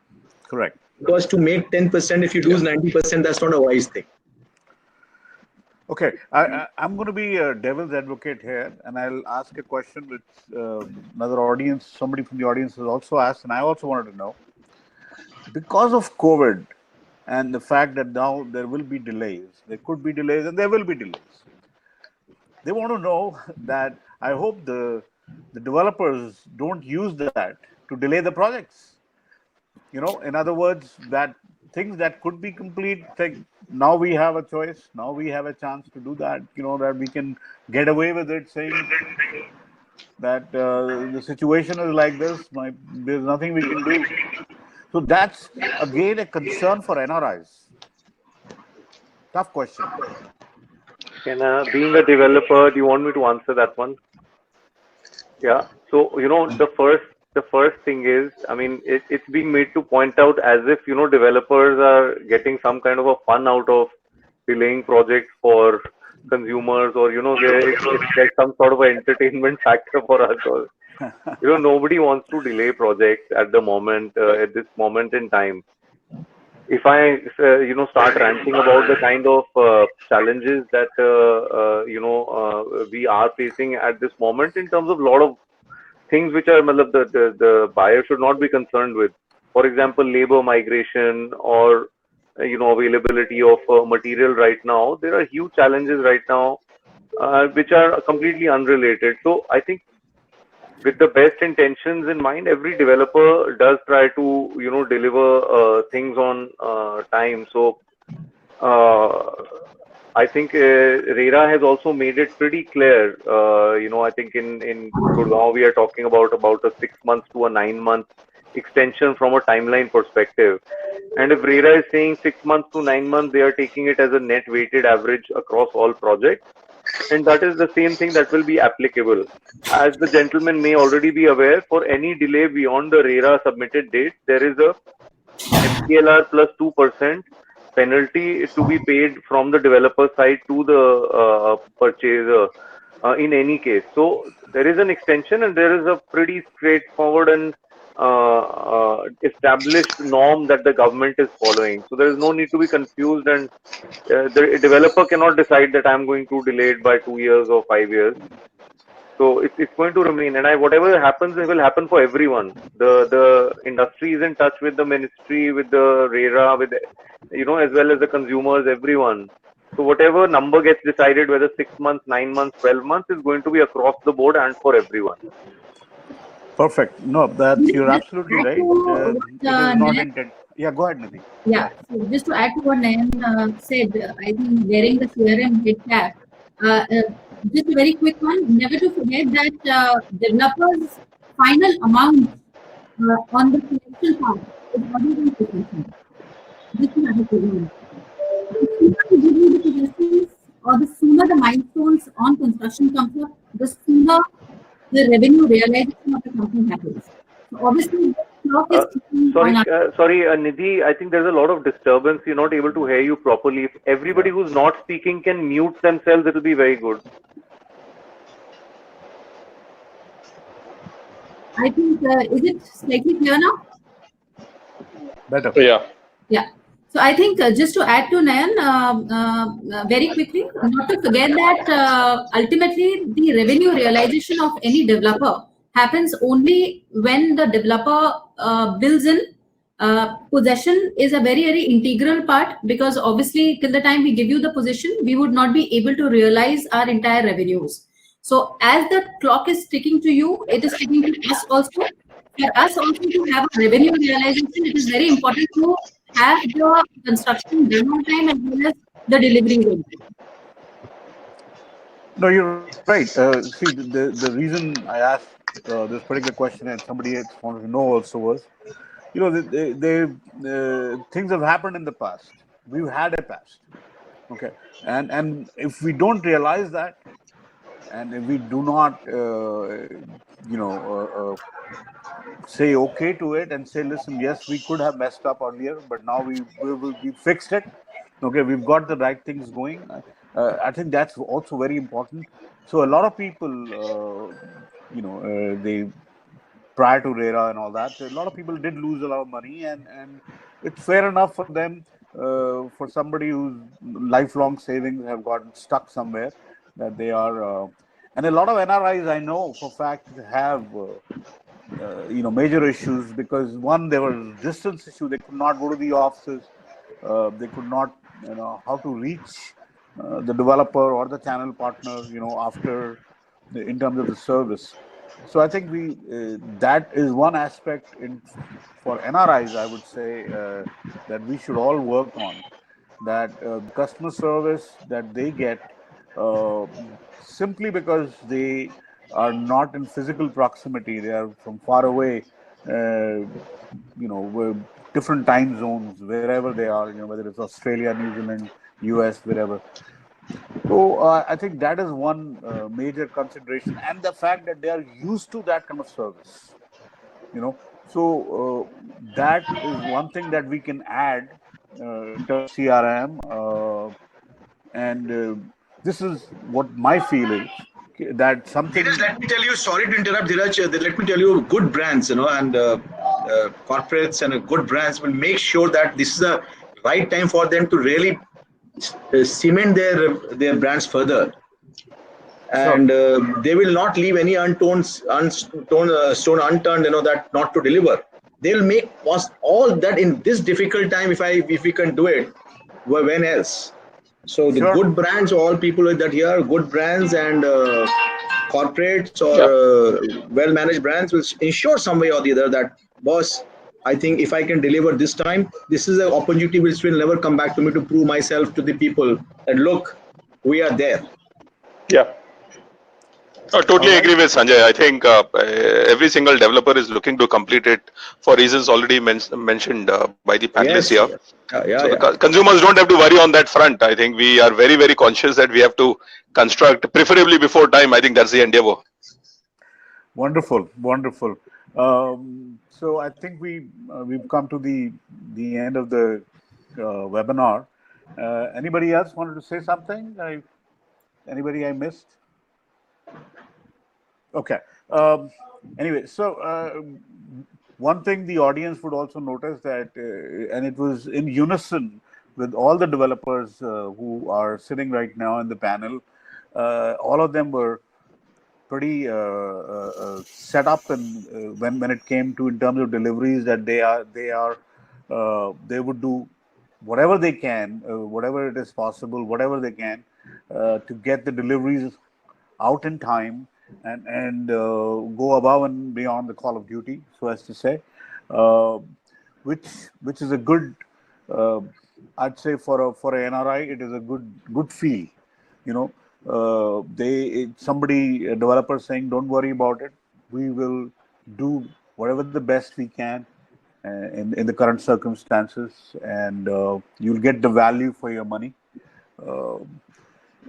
Correct. Because to make 10%, if you lose 90%, that's not a wise thing. Okay, I'm going to be a devil's advocate here, and I'll ask a question which another audience, somebody from the audience has also asked, and I also wanted to know. Because of COVID and the fact that now there will be delays, there could be delays and there will be delays. They want to know that I hope the developers don't use that to delay the projects. In other words, that things that could be complete, now we have a choice, now we have a chance to do that, that we can get away with it, saying that the situation is like this, there's nothing we can do. So that's, again, a concern for NRIs. Tough question. Being a developer, do you want me to answer that one? Yeah. So, the first thing is, I mean, it's being made to point out as if, developers are getting some kind of a fun out of delaying projects for consumers, or, it's like some sort of an entertainment factor for us. Or, nobody wants to delay projects at the moment, at this moment in time. If I, start ranting about the kind of challenges that, we are facing at this moment in terms of a lot of things which are the buyer should not be concerned with. For example, labor migration or availability of material right now. There are huge challenges right now which are completely unrelated. So I think with the best intentions in mind, every developer does try to deliver things on time. So I think RERA has also made it pretty clear. I think in Gurgaon we are talking about a 6 months to a 9 month extension from a timeline perspective. And if RERA is saying 6 months to 9 months, they are taking it as a net weighted average across all projects. And that is the same thing that will be applicable. As the gentleman may already be aware, for any delay beyond the RERA submitted date, there is a MCLR plus 2% penalty to be paid from the developer side to the purchaser in any case. So there is an extension, and there is a pretty straightforward and established norm that the government is following. So there is no need to be confused, and the developer cannot decide that I'm going to delay it by 2 years or 5 years. So it's going to remain, and whatever happens, it will happen for everyone. The industry is in touch with the ministry, with the RERA, with as well as the consumers, everyone. So whatever number gets decided, whether 6 months, 9 months, 12 months, is going to be across the board and for everyone. Perfect. No, you're absolutely right. It is not intended. Yeah, go ahead, Nidhi. Yeah, so just to add to what Nayan said, I think wearing the CRM head cap, just a very quick one, never to forget that developers' final amount on the collection part is already been positioned. This is another problem. The sooner you give me the suggestions or the sooner the milestones on construction comes up, the sooner the revenue realization of the company happens. So obviously, the clock is ticking on our... Sorry, Nidhi, I think there's a lot of disturbance. You're not able to hear you properly. If everybody who's not speaking can mute themselves, it'll be very good. I think, is it slightly clear now? Better. Yeah. Yeah. So I think just to add to Nayan, very quickly, not to forget that ultimately the revenue realization of any developer happens only when the developer builds in. Possession is a very, very integral part, because obviously till the time we give you the possession, we would not be able to realize our entire revenues. So as the clock is ticking to you, it is ticking to us also. For us also to have a revenue realization, it is very important to have the construction done on time as well as the delivery on time. No, you're right. See, the reason I asked this particular question, and somebody else wanted to know also, was, things have happened in the past. We've had a past, okay, and if we don't realize that, and if we do not, say okay to it and say, listen, yes, we could have messed up earlier, but now we fixed it. Okay, we've got the right things going. I think that's also very important. So a lot of people, they, prior to RERA and all that, a lot of people did lose a lot of money, and it's fair enough for them. For somebody whose lifelong savings have gotten stuck somewhere, that they are, and a lot of NRIs I know for fact have, major issues, because one, there was distance issue. They could not go to the offices. They could not, how to reach the developer or the channel partner, after in terms of the service. So I think that is one aspect for NRIs, I would say, that we should all work on, that customer service that they get, simply because they are not in physical proximity, they are from far away, different time zones, wherever they are, whether it's Australia, New Zealand, US, wherever. So I think that is one major consideration, and the fact that they are used to that kind of service, So that is one thing that we can add into CRM, and this is what my feel is. That something. Dheeraj, let me tell you. Sorry to interrupt, Dheeraj. Let me tell you, good brands, and corporates and good brands will make sure that this is the right time for them to really cement their brands further, and they will not leave any stone unturned. That not to deliver. They'll make all that in this difficult time. If we can do it, when else? So the good brands, all people that here, good brands and corporates or well-managed brands will ensure some way or the other that, boss, I think if I can deliver this time, this is an opportunity which will never come back to me to prove myself to the people that, look, we are there. Yeah. I totally All right. agree with Sanjay. I think every single developer is looking to complete it for reasons already mentioned by the panelists Yes, here. yes. Yeah, So the yeah. consumers don't have to worry on that front. I think we are very, very conscious that we have to construct preferably before time. I think that's the endeavor. Wonderful, wonderful. So I think we've come to the end of the webinar. Anybody else wanted to say something? Anybody I missed? Okay. Anyway, so one thing the audience would also notice that, and it was in unison with all the developers who are sitting right now in the panel, all of them were pretty set up, and when it came to in terms of deliveries, that they would do whatever they can, whatever it is possible, whatever they can to get the deliveries out in time, and go above and beyond the call of duty, so as to say, uh, which is a good, uh, I'd say for a NRI, it is a good feel, you know. A developer saying, don't worry about it, we will do whatever the best we can in the current circumstances, and you'll get the value for your money. Uh,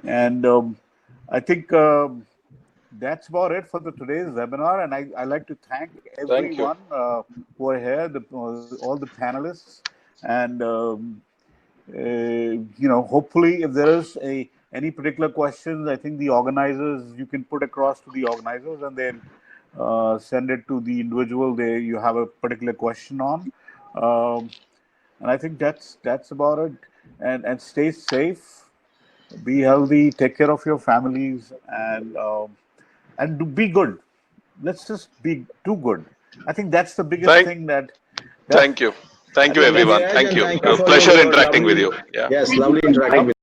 and I think that's about it for today's webinar. And I like to thank Thank you. everyone who are here, all the panelists. And, hopefully if there is any particular questions, I think the organizers, you can put across to the organizers, and then send it to the individual you have a particular question on. And I think that's about it. And stay safe, be healthy, take care of your families, and be good. Let's just do good. I think that's the biggest Thank, thing that thank you. I Thank you, think Thank you, that's everyone. Dheeraj, Thank and you. thank you for Pleasure your interacting with lovely, you. Yeah. yes, Thank you lovely so much. interacting with